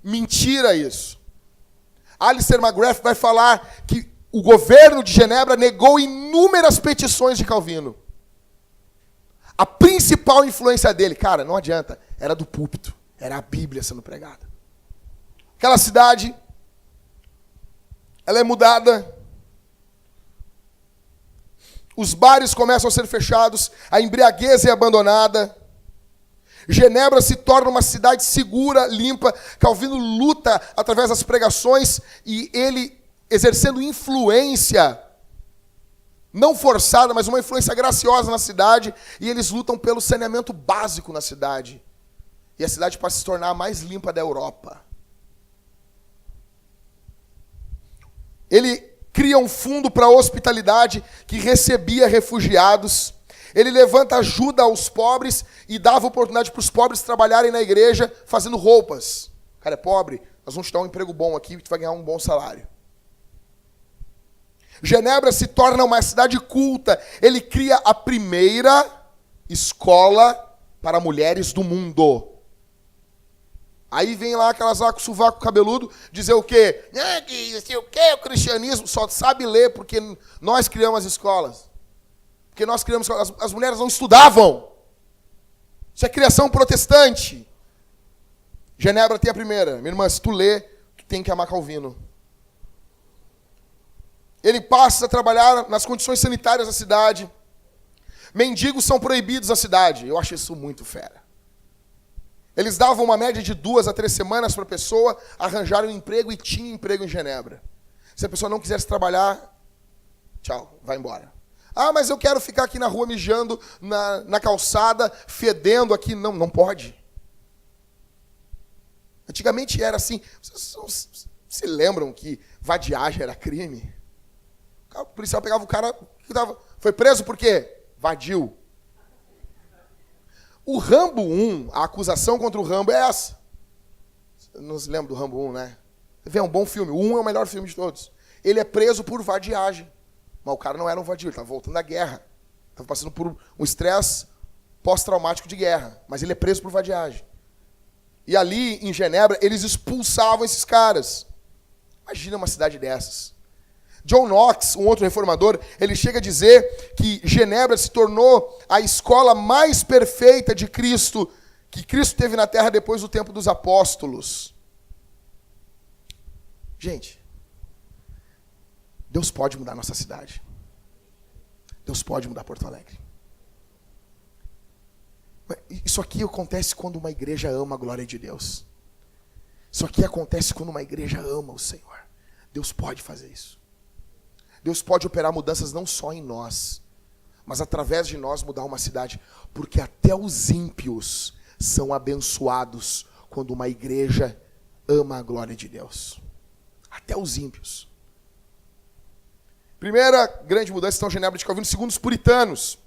Mentira isso. Alistair McGrath vai falar que o governo de Genebra negou inúmeras petições de Calvino. A principal influência dele, cara, não adianta, era do púlpito. Era a Bíblia sendo pregada. Aquela cidade... ela é mudada, os bares começam a ser fechados, a embriaguez é abandonada, Genebra se torna uma cidade segura, limpa. Calvino luta através das pregações e ele exercendo influência, não forçada, mas uma influência graciosa na cidade, e eles lutam pelo saneamento básico na cidade. E a cidade passa a se tornar a mais limpa da Europa. Ele cria um fundo para a hospitalidade que recebia refugiados. Ele levanta ajuda aos pobres e dava oportunidade para os pobres trabalharem na igreja fazendo roupas. O cara é pobre, nós vamos te dar um emprego bom aqui e tu vai ganhar um bom salário. Genebra se torna uma cidade culta. Ele cria a primeira escola para mulheres do mundo. Aí vem lá aquelas lá com o sovaco cabeludo, dizer o quê? O cristianismo só sabe ler porque nós criamos as escolas. Porque nós criamos as mulheres não estudavam. Isso é criação protestante. Genebra tem a primeira. Minha irmã, se tu lê, tu tem que amar Calvino. Ele passa a trabalhar nas condições sanitárias da cidade. Mendigos são proibidos na cidade. Eu acho isso muito fera. Eles davam uma média de 2 a 3 semanas para a pessoa arranjar um emprego e tinha emprego em Genebra. Se a pessoa não quisesse trabalhar, tchau, vai embora. Ah, mas eu quero ficar aqui na rua mijando, na calçada, fedendo aqui. Não, não pode. Antigamente era assim. Vocês se lembram que vadiagem era crime? O policial pegava o cara, foi preso por quê? Vadiu. O Rambo 1, a acusação contra o Rambo é essa. Não se lembra do Rambo 1, né? Você vê, é um bom filme. O 1 é o melhor filme de todos. Ele é preso por vadiagem. Mas o cara não era um vadio, ele estava voltando da guerra. Estava passando por um estresse pós-traumático de guerra. Mas ele é preso por vadiagem. E ali, em Genebra, eles expulsavam esses caras. Imagina uma cidade dessas. John Knox, um outro reformador, ele chega a dizer que Genebra se tornou a escola mais perfeita de Cristo, que Cristo teve na terra depois do tempo dos apóstolos. Gente, Deus pode mudar a nossa cidade. Deus pode mudar Porto Alegre. Isso aqui acontece quando uma igreja ama a glória de Deus. Isso aqui acontece quando uma igreja ama o Senhor. Deus pode fazer isso. Deus pode operar mudanças não só em nós, mas através de nós mudar uma cidade. Porque até os ímpios são abençoados quando uma igreja ama a glória de Deus. Até os ímpios. Primeira grande mudança, então, Genebra de Calvino. Segundo, os puritanos.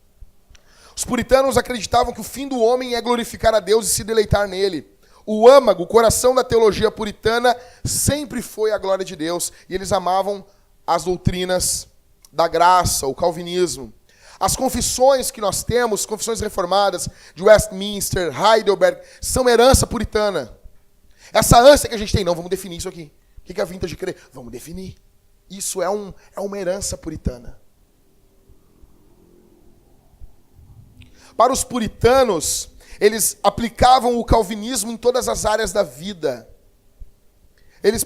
Os puritanos acreditavam que o fim do homem é glorificar a Deus e se deleitar nele. O âmago, o coração da teologia puritana, sempre foi a glória de Deus. E eles amavam as doutrinas da graça, o calvinismo. As confissões que nós temos, confissões reformadas, de Westminster, Heidelberg, são herança puritana. Essa ânsia que a gente tem, não, vamos definir isso aqui. O que é a vintage crer? Vamos definir. Isso é uma herança puritana. Para os puritanos, eles aplicavam o calvinismo em todas as áreas da vida.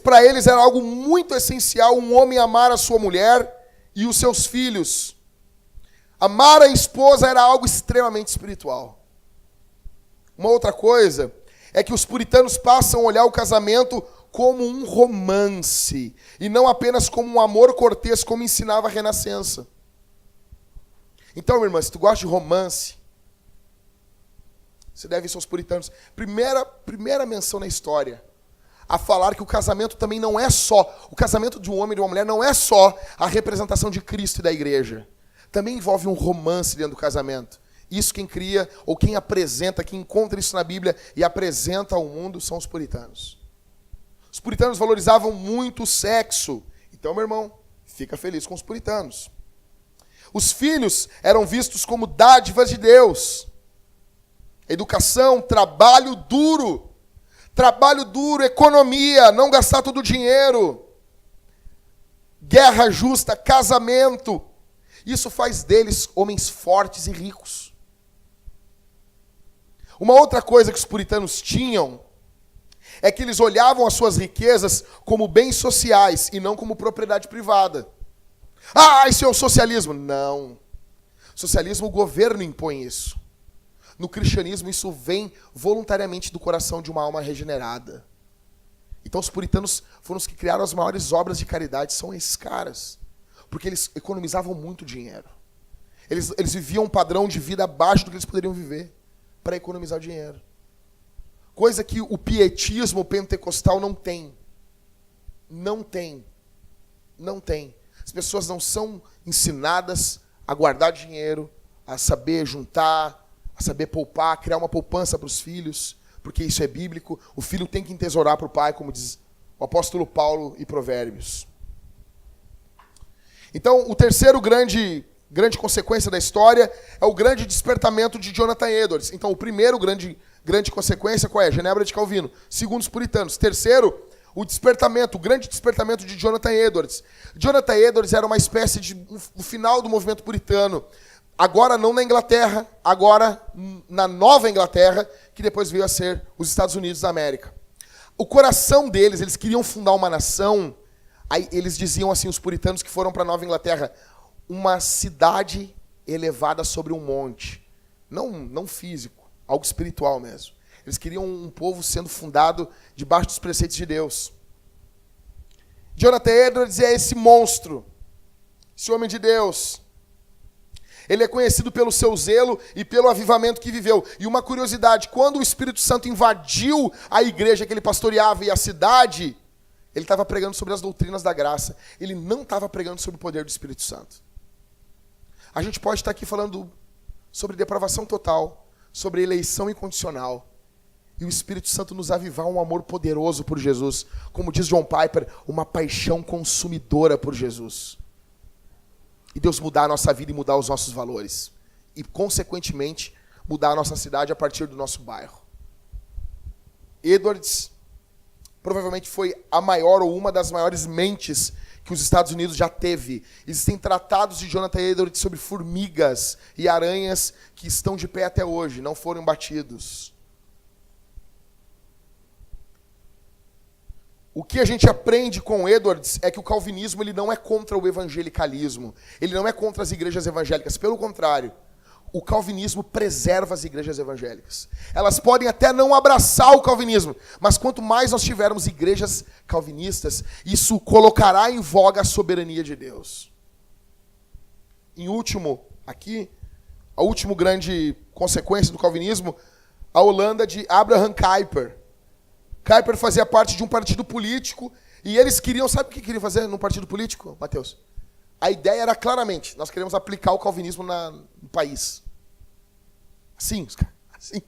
Para eles era algo muito essencial um homem amar a sua mulher e os seus filhos. Amar a esposa era algo extremamente espiritual. Uma outra coisa é que os puritanos passam a olhar o casamento como um romance, e não apenas como um amor cortês, como ensinava a Renascença. Então, minha irmã, se tu gosta de romance, você deve ir aos puritanos. Primeira menção na história a falar que o casamento também não é só, o casamento de um homem e de uma mulher não é só a representação de Cristo e da igreja. Também envolve um romance dentro do casamento. Isso quem cria, ou quem apresenta, quem encontra isso na Bíblia e apresenta ao mundo são os puritanos. Os puritanos valorizavam muito o sexo. Então, meu irmão, fica feliz com os puritanos. Os filhos eram vistos como dádivas de Deus. Educação, trabalho duro, economia, não gastar todo o dinheiro, guerra justa, casamento. Isso faz deles homens fortes e ricos. Uma outra coisa que os puritanos tinham é que eles olhavam as suas riquezas como bens sociais e não como propriedade privada. Ah, isso é o socialismo. Não. Socialismo, o governo impõe isso. No cristianismo, isso vem voluntariamente do coração de uma alma regenerada. Então, os puritanos foram os que criaram as maiores obras de caridade. São esses caras. Porque eles economizavam muito dinheiro. Eles viviam um padrão de vida abaixo do que eles poderiam viver para economizar dinheiro. Coisa que o pietismo pentecostal não tem. Não tem. Não tem. As pessoas não são ensinadas a guardar dinheiro, a saber juntar, a saber poupar, criar uma poupança para os filhos, porque isso é bíblico. O filho tem que entesourar para o pai, como diz o apóstolo Paulo em Provérbios. Então, o terceiro grande consequência da história é o grande despertamento de Jonathan Edwards. Então, o primeiro grande consequência qual é? Genebra de Calvino. Segundo os puritanos. Terceiro, o grande despertamento de Jonathan Edwards. Jonathan Edwards era uma espécie de o final do movimento puritano. Agora não na Inglaterra, agora na Nova Inglaterra, que depois veio a ser os Estados Unidos da América. O coração deles, eles queriam fundar uma nação. Aí eles diziam assim, os puritanos que foram para a Nova Inglaterra, uma cidade elevada sobre um monte. Não físico, algo espiritual mesmo. Eles queriam um povo sendo fundado debaixo dos preceitos de Deus. Jonathan Edwards é esse monstro, esse homem de Deus. Ele é conhecido pelo seu zelo e pelo avivamento que viveu. E uma curiosidade, quando o Espírito Santo invadiu a igreja que ele pastoreava e a cidade, ele estava pregando sobre as doutrinas da graça. Ele não estava pregando sobre o poder do Espírito Santo. A gente pode estar aqui falando sobre depravação total, sobre eleição incondicional. E o Espírito Santo nos avivar um amor poderoso por Jesus. Como diz John Piper, uma paixão consumidora por Jesus. E Deus mudar a nossa vida e mudar os nossos valores. E, consequentemente, mudar a nossa cidade a partir do nosso bairro. Edwards provavelmente foi a maior ou uma das maiores mentes que os Estados Unidos já teve. Existem tratados de Jonathan Edwards sobre formigas e aranhas que estão de pé até hoje, não foram batidos. O que a gente aprende com Edwards é que o calvinismo ele não é contra o evangelicalismo. Ele não é contra as igrejas evangélicas. Pelo contrário, o calvinismo preserva as igrejas evangélicas. Elas podem até não abraçar o calvinismo, mas quanto mais nós tivermos igrejas calvinistas, isso colocará em voga a soberania de Deus. Em último, aqui, a última grande consequência do calvinismo, a Holanda de Abraham Kuyper. Kuyper fazia parte de um partido político e eles queriam, sabe o que queriam fazer num partido político, Mateus? A ideia era claramente, nós queremos aplicar o calvinismo no país. Assim, assim.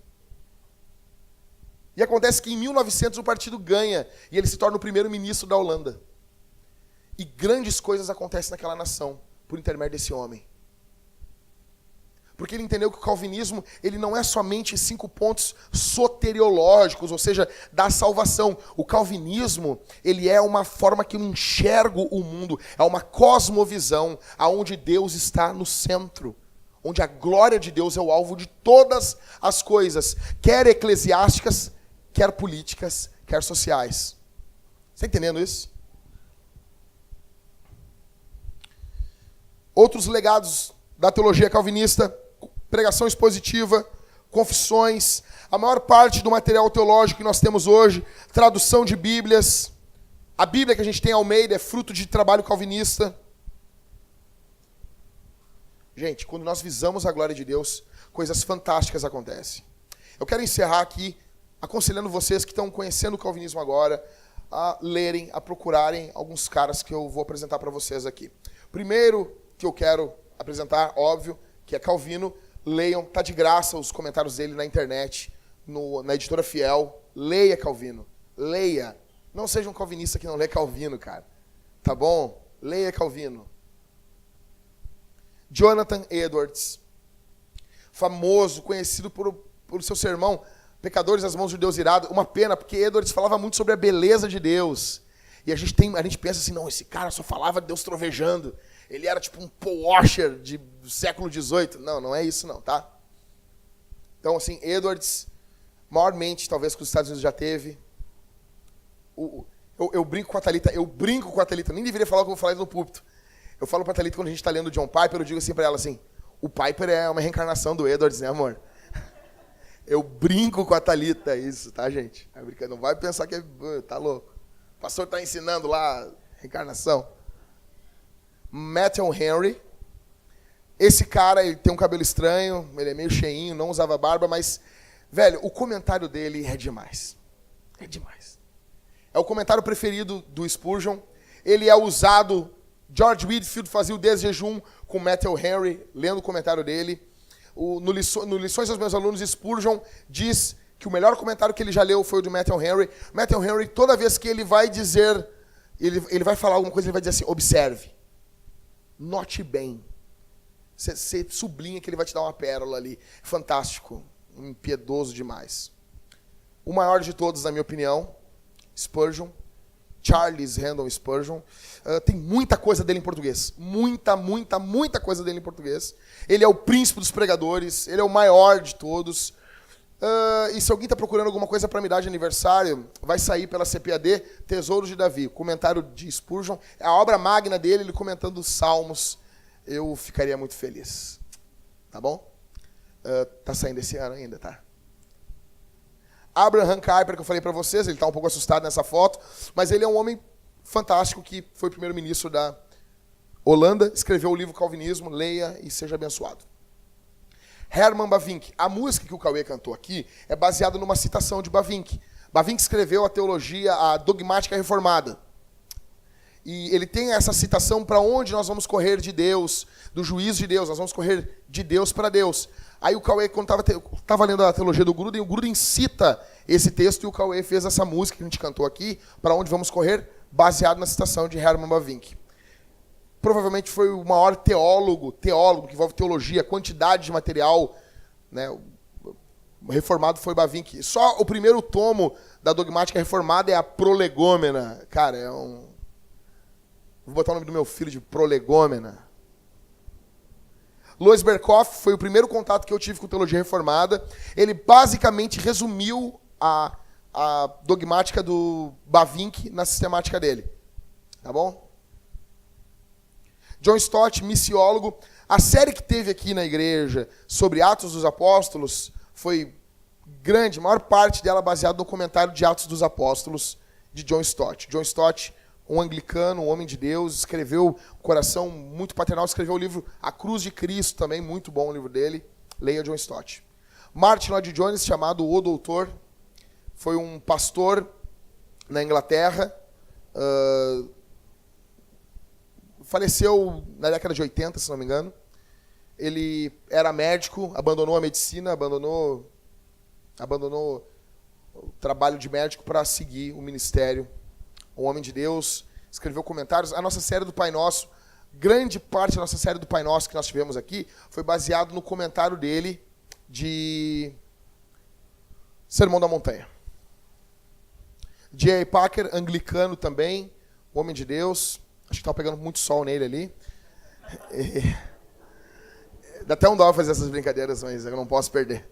E acontece que em 1900 o partido ganha e ele se torna o primeiro-ministro da Holanda. E grandes coisas acontecem naquela nação por intermédio desse homem. Porque ele entendeu que o calvinismo ele não é somente 5 pontos soteriológicos, ou seja, da salvação. O calvinismo ele é uma forma que eu enxergo o mundo, é uma cosmovisão, aonde Deus está no centro, onde a glória de Deus é o alvo de todas as coisas, quer eclesiásticas, quer políticas, quer sociais. Você está entendendo isso? Outros legados da teologia calvinista: pregação expositiva, confissões, a maior parte do material teológico que nós temos hoje, tradução de Bíblias. A Bíblia que a gente tem Almeida é fruto de trabalho calvinista. Gente, quando nós visamos a glória de Deus, coisas fantásticas acontecem. Eu quero encerrar aqui aconselhando vocês que estão conhecendo o calvinismo agora a lerem, a procurarem alguns caras que eu vou apresentar para vocês aqui. Primeiro que eu quero apresentar, óbvio, que é Calvino. Leiam, tá de graça os comentários dele na internet, na editora Fiel. Leia Calvino, leia. Não seja um calvinista que não lê Calvino, cara. Tá bom? Leia Calvino. Jonathan Edwards, famoso, conhecido por seu sermão, Pecadores às mãos de Deus irado. Uma pena, porque Edwards falava muito sobre a beleza de Deus. E a gente pensa assim, não, esse cara só falava de Deus trovejando. Ele era tipo um Paul Washer do século XVIII. Não, não é isso não, tá? Então, assim, Edwards, maiormente, talvez, que os Estados Unidos já teve. Eu brinco com a Thalita, nem deveria falar o que eu vou falar no púlpito. Eu falo pra Thalita, quando a gente tá lendo John Piper, eu digo assim pra ela assim, o Piper é uma reencarnação do Edwards, né, amor? Eu brinco com a Thalita isso, tá, gente? Não vai pensar que tá louco. O pastor tá ensinando lá reencarnação. Matthew Henry. Esse cara, ele tem um cabelo estranho, ele é meio cheinho, não usava barba, mas, velho, o comentário dele é demais. É demais. É o comentário preferido do Spurgeon. Ele é usado, George Whitefield fazia o desjejum com Matthew Henry, lendo o comentário dele. No Lições aos Meus Alunos, Spurgeon diz que o melhor comentário que ele já leu foi o de Matthew Henry. Matthew Henry, toda vez que ele vai dizer, ele vai falar alguma coisa, ele vai dizer assim, observe. Note bem. Você sublinha que ele vai te dar uma pérola ali. Fantástico. Impiedoso demais. O maior de todos, na minha opinião, Spurgeon. Charles Haddon Spurgeon. Tem muita coisa dele em português. Muita coisa dele em português. Ele é o príncipe dos pregadores. Ele é o maior de todos. E se alguém está procurando alguma coisa para me dar de aniversário, vai sair pela CPAD Tesouro de Davi. Comentário de Spurgeon. É a obra magna dele, ele comentando os Salmos. Eu ficaria muito feliz. Tá bom? Tá saindo esse ano ainda, tá? Abraham Kuyper, que eu falei para vocês, ele está um pouco assustado nessa foto, mas ele é um homem fantástico que foi primeiro-ministro da Holanda, escreveu o livro Calvinismo, leia e seja abençoado. Herman Bavinck. A música que o Cauê cantou aqui é baseada numa citação de Bavinck. Bavinck escreveu a teologia, a dogmática reformada. E ele tem essa citação para onde nós vamos correr de Deus, do juízo de Deus, nós vamos correr de Deus para Deus. Aí o Cauê, quando estava lendo a teologia do Gruden, o Gruden cita esse texto e o Cauê fez essa música que a gente cantou aqui, para onde vamos correr, baseado na citação de Herman Bavinck. Provavelmente foi o maior teólogo que envolve teologia, quantidade de material, né? O reformado foi Bavinck. Só o primeiro tomo da dogmática reformada é a Prolegômena. Cara, vou botar o nome do meu filho de Prolegômena. Louis Berkhoff foi o primeiro contato que eu tive com teologia reformada. Ele basicamente resumiu a dogmática do Bavinck na sistemática dele. Tá bom? John Stott, missiólogo. A série que teve aqui na igreja sobre Atos dos Apóstolos foi grande, a maior parte dela baseada no comentário de Atos dos Apóstolos de John Stott. John Stott, um anglicano, um homem de Deus, escreveu um coração muito paternal, escreveu o livro A Cruz de Cristo, também muito bom o livro dele. Leia John Stott. Martin Lloyd Jones, chamado O Doutor, foi um pastor na Inglaterra, faleceu na década de 80, se não me engano. Ele era médico, abandonou a medicina, abandonou o trabalho de médico para seguir o ministério. Um homem de Deus, escreveu comentários. A nossa série do Pai Nosso, grande parte da nossa série do Pai Nosso que nós tivemos aqui, foi baseado no comentário dele de Sermão da Montanha. J.I. Packer, anglicano também, homem de Deus. Acho que estava pegando muito sol nele ali. Dá até um dó fazer essas brincadeiras, mas eu não posso perder.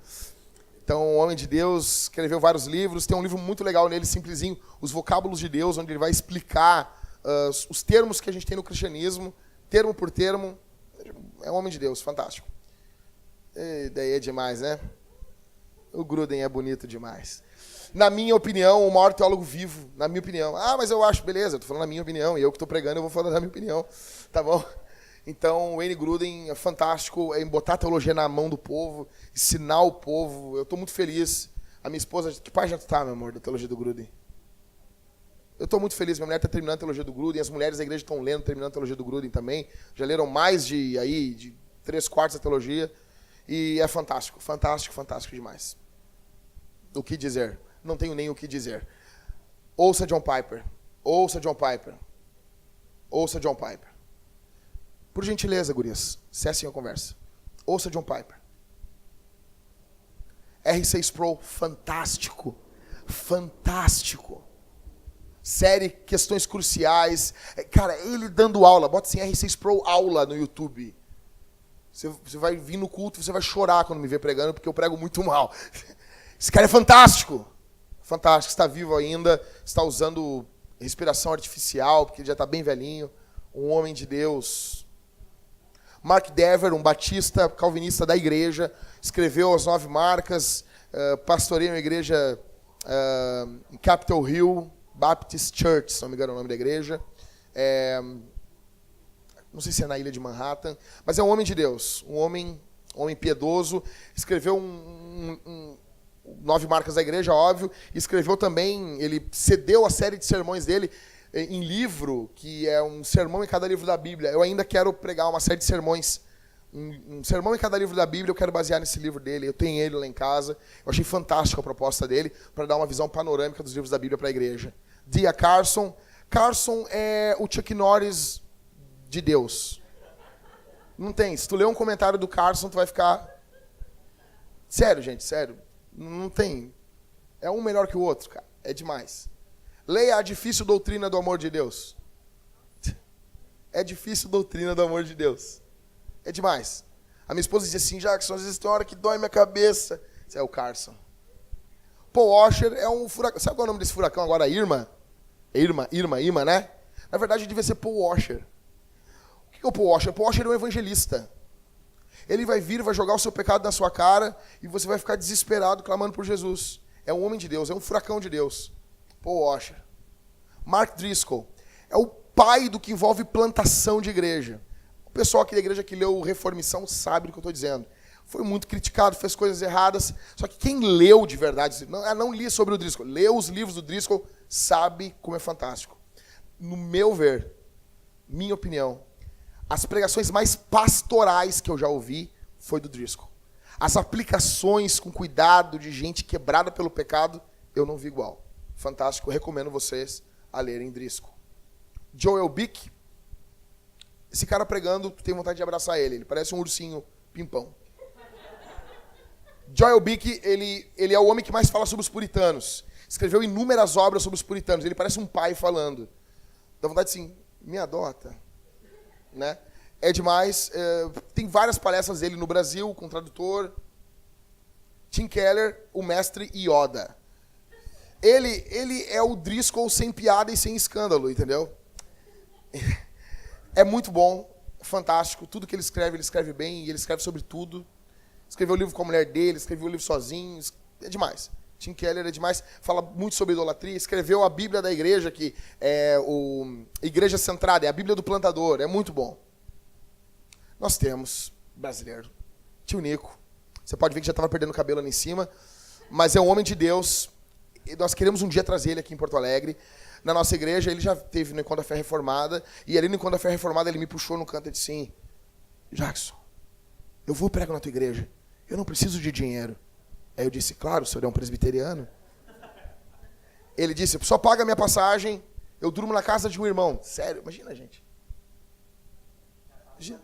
Então, um homem de Deus, escreveu vários livros. Tem um livro muito legal nele, simplesinho, Os Vocábulos de Deus, onde ele vai explicar os termos que a gente tem no cristianismo, termo por termo. É um homem de Deus, fantástico. E daí é demais, né? O Gruden é bonito demais. Na minha opinião, o maior teólogo vivo, na minha opinião. Ah, mas eu acho, beleza, eu estou falando na minha opinião, e eu que estou pregando, eu vou falar da minha opinião, tá bom? Então, o Wayne Gruden é fantástico em botar a teologia na mão do povo, ensinar o povo. Eu estou muito feliz. A minha esposa, que página tu tá, meu amor, da teologia do Gruden? Eu estou muito feliz, minha mulher está terminando a teologia do Gruden, as mulheres da igreja estão lendo, terminando a teologia do Gruden também. Já leram mais de 3/4 da teologia. E é fantástico, fantástico, fantástico demais. O que dizer? Não tenho nem o que dizer. Ouça John Piper. Ouça John Piper. Ouça John Piper. Por gentileza, gurias, cessem a conversa. Ouça John Piper. R6 Pro, fantástico. Fantástico. Série Questões Cruciais. Cara, ele dando aula. Bota assim, R6 Pro aula no YouTube. Você vai vir no culto, você vai chorar quando me ver pregando, porque eu prego muito mal. Esse cara é fantástico. Fantástico, está vivo ainda, está usando respiração artificial, porque ele já está bem velhinho. Um homem de Deus. Mark Dever, um batista calvinista da igreja, escreveu as 9 marcas, pastoreia uma igreja em Capitol Hill, Baptist Church, se não me engano é o nome da igreja. Não sei se é na ilha de Manhattan, mas é um homem de Deus, um homem piedoso. Escreveu 9 marcas da igreja, óbvio, e escreveu também, ele cedeu a série de sermões dele em livro, que é um sermão em cada livro da Bíblia. Eu ainda quero pregar uma série de sermões, um sermão em cada livro da Bíblia, eu quero basear nesse livro dele, eu tenho ele lá em casa. Eu achei fantástica a proposta dele, para dar uma visão panorâmica dos livros da Bíblia para a igreja. D.A. Carson. Carson é o Chuck Norris de Deus. Não tem. Se tu ler um comentário do Carson, tu vai ficar... Sério, gente, sério. Não tem. É um melhor que o outro, cara. É demais. Leia A Difícil Doutrina do Amor de Deus. É difícil doutrina do amor de Deus. É demais. A minha esposa dizia assim, Jackson, às vezes tem uma hora que dói minha cabeça. Esse é o Carson. Paul Washer é um furacão. Sabe qual é o nome desse furacão agora? Irma? Irma, né? Na verdade, devia ser Paul Washer. O que é o Paul Washer? Paul Washer é um evangelista. Ele vai vir, vai jogar o seu pecado na sua cara e você vai ficar desesperado clamando por Jesus. É um homem de Deus, é um furacão de Deus. Paul Washer. Mark Driscoll. É o pai do que envolve plantação de igreja. O pessoal aqui da igreja que leu Reformição sabe do que eu estou dizendo. Foi muito criticado, fez coisas erradas. Só que quem leu de verdade, não li sobre o Driscoll, leu os livros do Driscoll, sabe como é fantástico. No meu ver, minha opinião, as pregações mais pastorais que eu já ouvi foi do Driscoll. As aplicações com cuidado de gente quebrada pelo pecado, eu não vi igual. Fantástico, eu recomendo vocês a lerem Driscoll. Joel Bick, esse cara pregando, tu tem vontade de abraçar ele. Ele parece um ursinho pimpão. Joel Bick, ele é o homem que mais fala sobre os puritanos. Escreveu inúmeras obras sobre os puritanos. Ele parece um pai falando. Dá vontade assim, me adota. Né? É demais. Tem várias palestras dele no Brasil, com tradutor. Tim Keller, o mestre Yoda. Ele é o Driscoll sem piada e sem escândalo, entendeu? É muito bom. fantástico. Tudo que ele escreve bem, e ele escreve sobre tudo. Escreveu o livro com a mulher dele, escreveu o livro sozinho. É demais. Tim Keller é demais. Fala muito sobre idolatria. Escreveu a Bíblia da igreja, que é Igreja Centrada, é a Bíblia do Plantador. É muito bom. Nós temos, brasileiro, tio Nico. Você pode ver que já estava perdendo cabelo ali em cima, mas é um homem de Deus. E nós queremos um dia trazer ele aqui em Porto Alegre. Na nossa igreja, ele já esteve no Encontro da Fé Reformada, e ali no Encontro da Fé Reformada ele me puxou no canto e disse assim: Jackson, eu vou pregar na tua igreja, eu não preciso de dinheiro. Aí eu disse: claro, o senhor é um presbiteriano. Ele disse: só paga a minha passagem, eu durmo na casa de um irmão. Sério, imagina, gente. Imagina.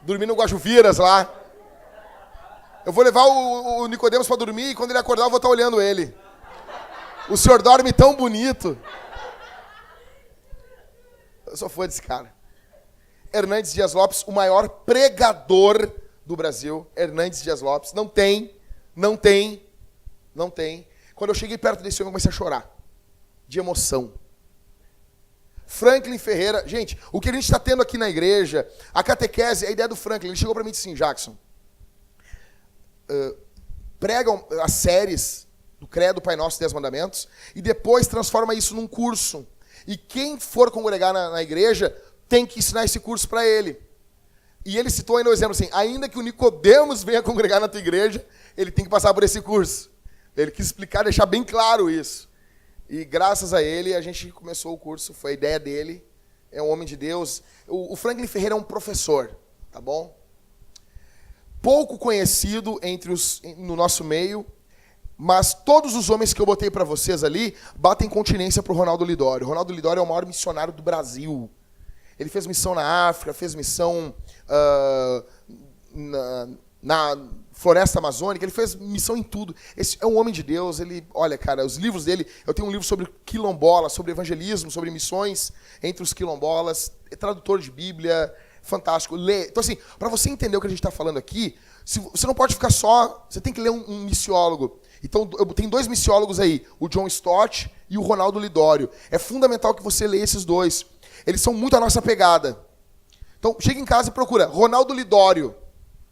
Dormir no Guajuviras lá. Eu vou levar o Nicodemos para dormir, e quando ele acordar eu vou estar olhando ele. O senhor dorme tão bonito. Eu sou fã desse cara. Hernandes Dias Lopes, o maior pregador do Brasil. Hernandes Dias Lopes. Não tem. Quando eu cheguei perto desse homem, eu comecei a chorar. De emoção. Franklin Ferreira. Gente, o que a gente está tendo aqui na igreja, a catequese, a ideia do Franklin. Ele chegou para mim e disse assim: Jackson, pregam as séries do Credo, Pai Nosso e 10 Mandamentos, e depois transforma isso num curso. E quem for congregar na igreja tem que ensinar esse curso para ele. E ele citou ainda o exemplo assim: ainda que o Nicodemos venha congregar na tua igreja, ele tem que passar por esse curso. Ele quis explicar, deixar bem claro isso. E graças a ele, a gente começou o curso, foi a ideia dele. É um homem de Deus. O Franklin Ferreira é um professor, tá bom? Pouco conhecido no nosso meio, mas todos os homens que eu botei para vocês ali batem continência para o Ronaldo Lidório. O Ronaldo Lidório é o maior missionário do Brasil. Ele fez missão na África, fez missão na Floresta Amazônica, ele fez missão em tudo. Esse é um homem de Deus. Ele, olha, cara, os livros dele, eu tenho um livro sobre quilombola, sobre evangelismo, sobre missões entre os quilombolas, é tradutor de Bíblia, fantástico. Lê. Então, assim, para você entender o que a gente está falando aqui, você não pode ficar só, você tem que ler um missiólogo. Então, eu tenho 2 missiólogos aí, o John Stott e o Ronaldo Lidório. É fundamental que você leia esses 2. Eles são muito a nossa pegada. Então, chega em casa e procura Ronaldo Lidório.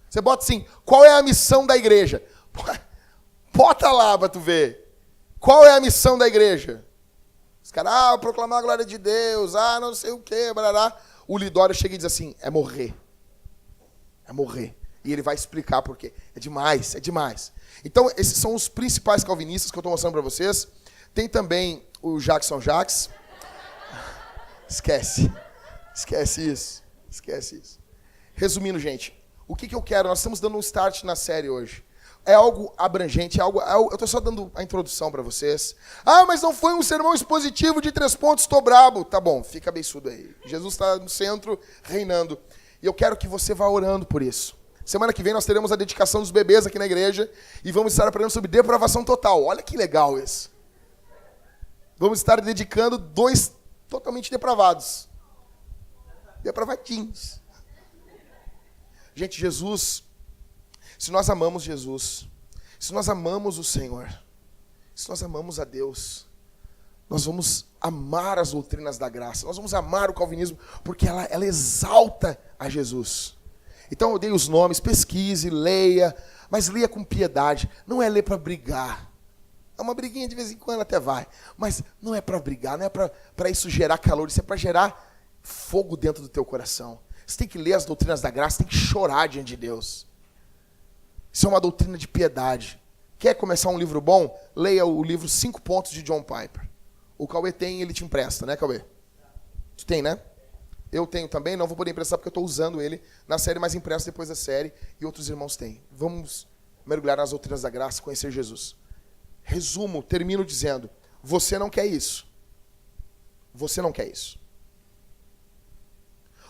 Você bota assim: qual é a missão da igreja? Bota lá para tu ver. Qual é a missão da igreja? Os caras, proclamar a glória de Deus, não sei o quê, barará. O Lidório chega e diz assim: é morrer. É morrer. E ele vai explicar por quê. É demais, é demais. Então, esses são os principais calvinistas que eu estou mostrando para vocês. Tem também o Jackson Jacques. Esquece isso. Resumindo, gente, o que eu quero? Nós estamos dando um start na série hoje. É algo abrangente, eu estou só dando a introdução para vocês. Mas não foi um sermão expositivo de 3 pontos, estou brabo. Tá bom, fica beiçudo aí. Jesus está no centro, reinando. E eu quero que você vá orando por isso. Semana que vem nós teremos a dedicação dos bebês aqui na igreja e vamos estar aprendendo sobre depravação total. Olha que legal isso. Vamos estar dedicando 2 totalmente depravados. Depravadinhos. Gente, Jesus, se nós amamos Jesus, se nós amamos o Senhor, se nós amamos a Deus, nós vamos amar as doutrinas da graça, nós vamos amar o calvinismo, porque ela exalta a Jesus. Então eu dei os nomes, pesquise, leia, mas leia com piedade. Não é ler para brigar. É uma briguinha de vez em quando até vai, mas não é para brigar, não é para isso gerar calor, isso é para gerar fogo dentro do teu coração. Você tem que ler as doutrinas da graça, tem que chorar diante de Deus. Isso é uma doutrina de piedade. Quer começar um livro bom? Leia o livro 5 Pontos de John Piper. O Cauê tem, ele te empresta, né, Cauê? Tu tem, né? Eu tenho também, não vou poder emprestar porque eu estou usando ele na série, mas empresto depois da série e outros irmãos têm. Vamos mergulhar nas doutrinas da graça, conhecer Jesus. Resumo, termino dizendo: você não quer isso. Você não quer isso.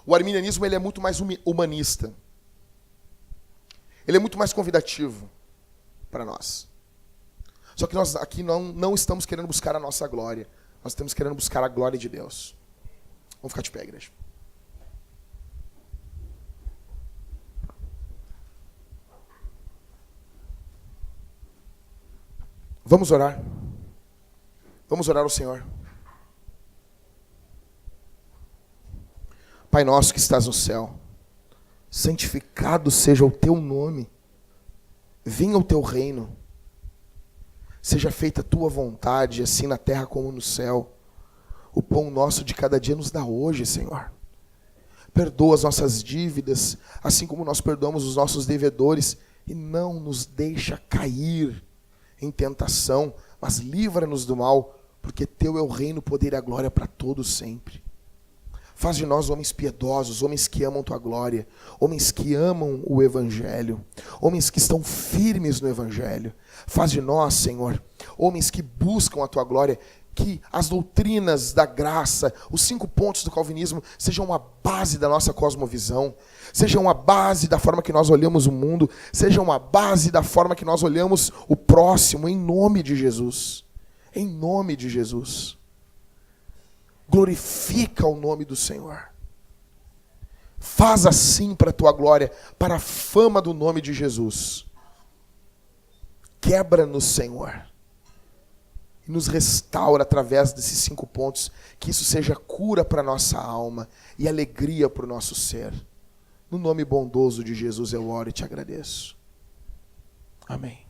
O arminianismo ele é muito mais humanista. Ele é muito mais convidativo para nós. Só que nós aqui não estamos querendo buscar a nossa glória. Nós estamos querendo buscar a glória de Deus. Vamos ficar de pé, igreja. Vamos orar. Vamos orar ao Senhor. Pai nosso que estás no céu, santificado seja o teu nome. Venha o teu reino. Seja feita a tua vontade, assim na terra como no céu. O pão nosso de cada dia nos dá hoje, Senhor. Perdoa as nossas dívidas, assim como nós perdoamos os nossos devedores. E não nos deixa cair em tentação, mas livra-nos do mal, porque teu é o reino, o poder e a glória para todos sempre. Faz de nós homens piedosos, homens que amam tua glória, homens que amam o Evangelho, homens que estão firmes no Evangelho. Faz de nós, Senhor, homens que buscam a tua glória, que as doutrinas da graça, os 5 pontos do calvinismo, sejam uma base da nossa cosmovisão, sejam uma base da forma que nós olhamos o mundo, sejam uma base da forma que nós olhamos o próximo, em nome de Jesus. Em nome de Jesus. Glorifica o nome do Senhor. Faz assim para a tua glória, para a fama do nome de Jesus. Quebra-nos, Senhor. E nos restaura através desses 5 pontos. Que isso seja cura para a nossa alma e alegria para o nosso ser. No nome bondoso de Jesus eu oro e te agradeço. Amém.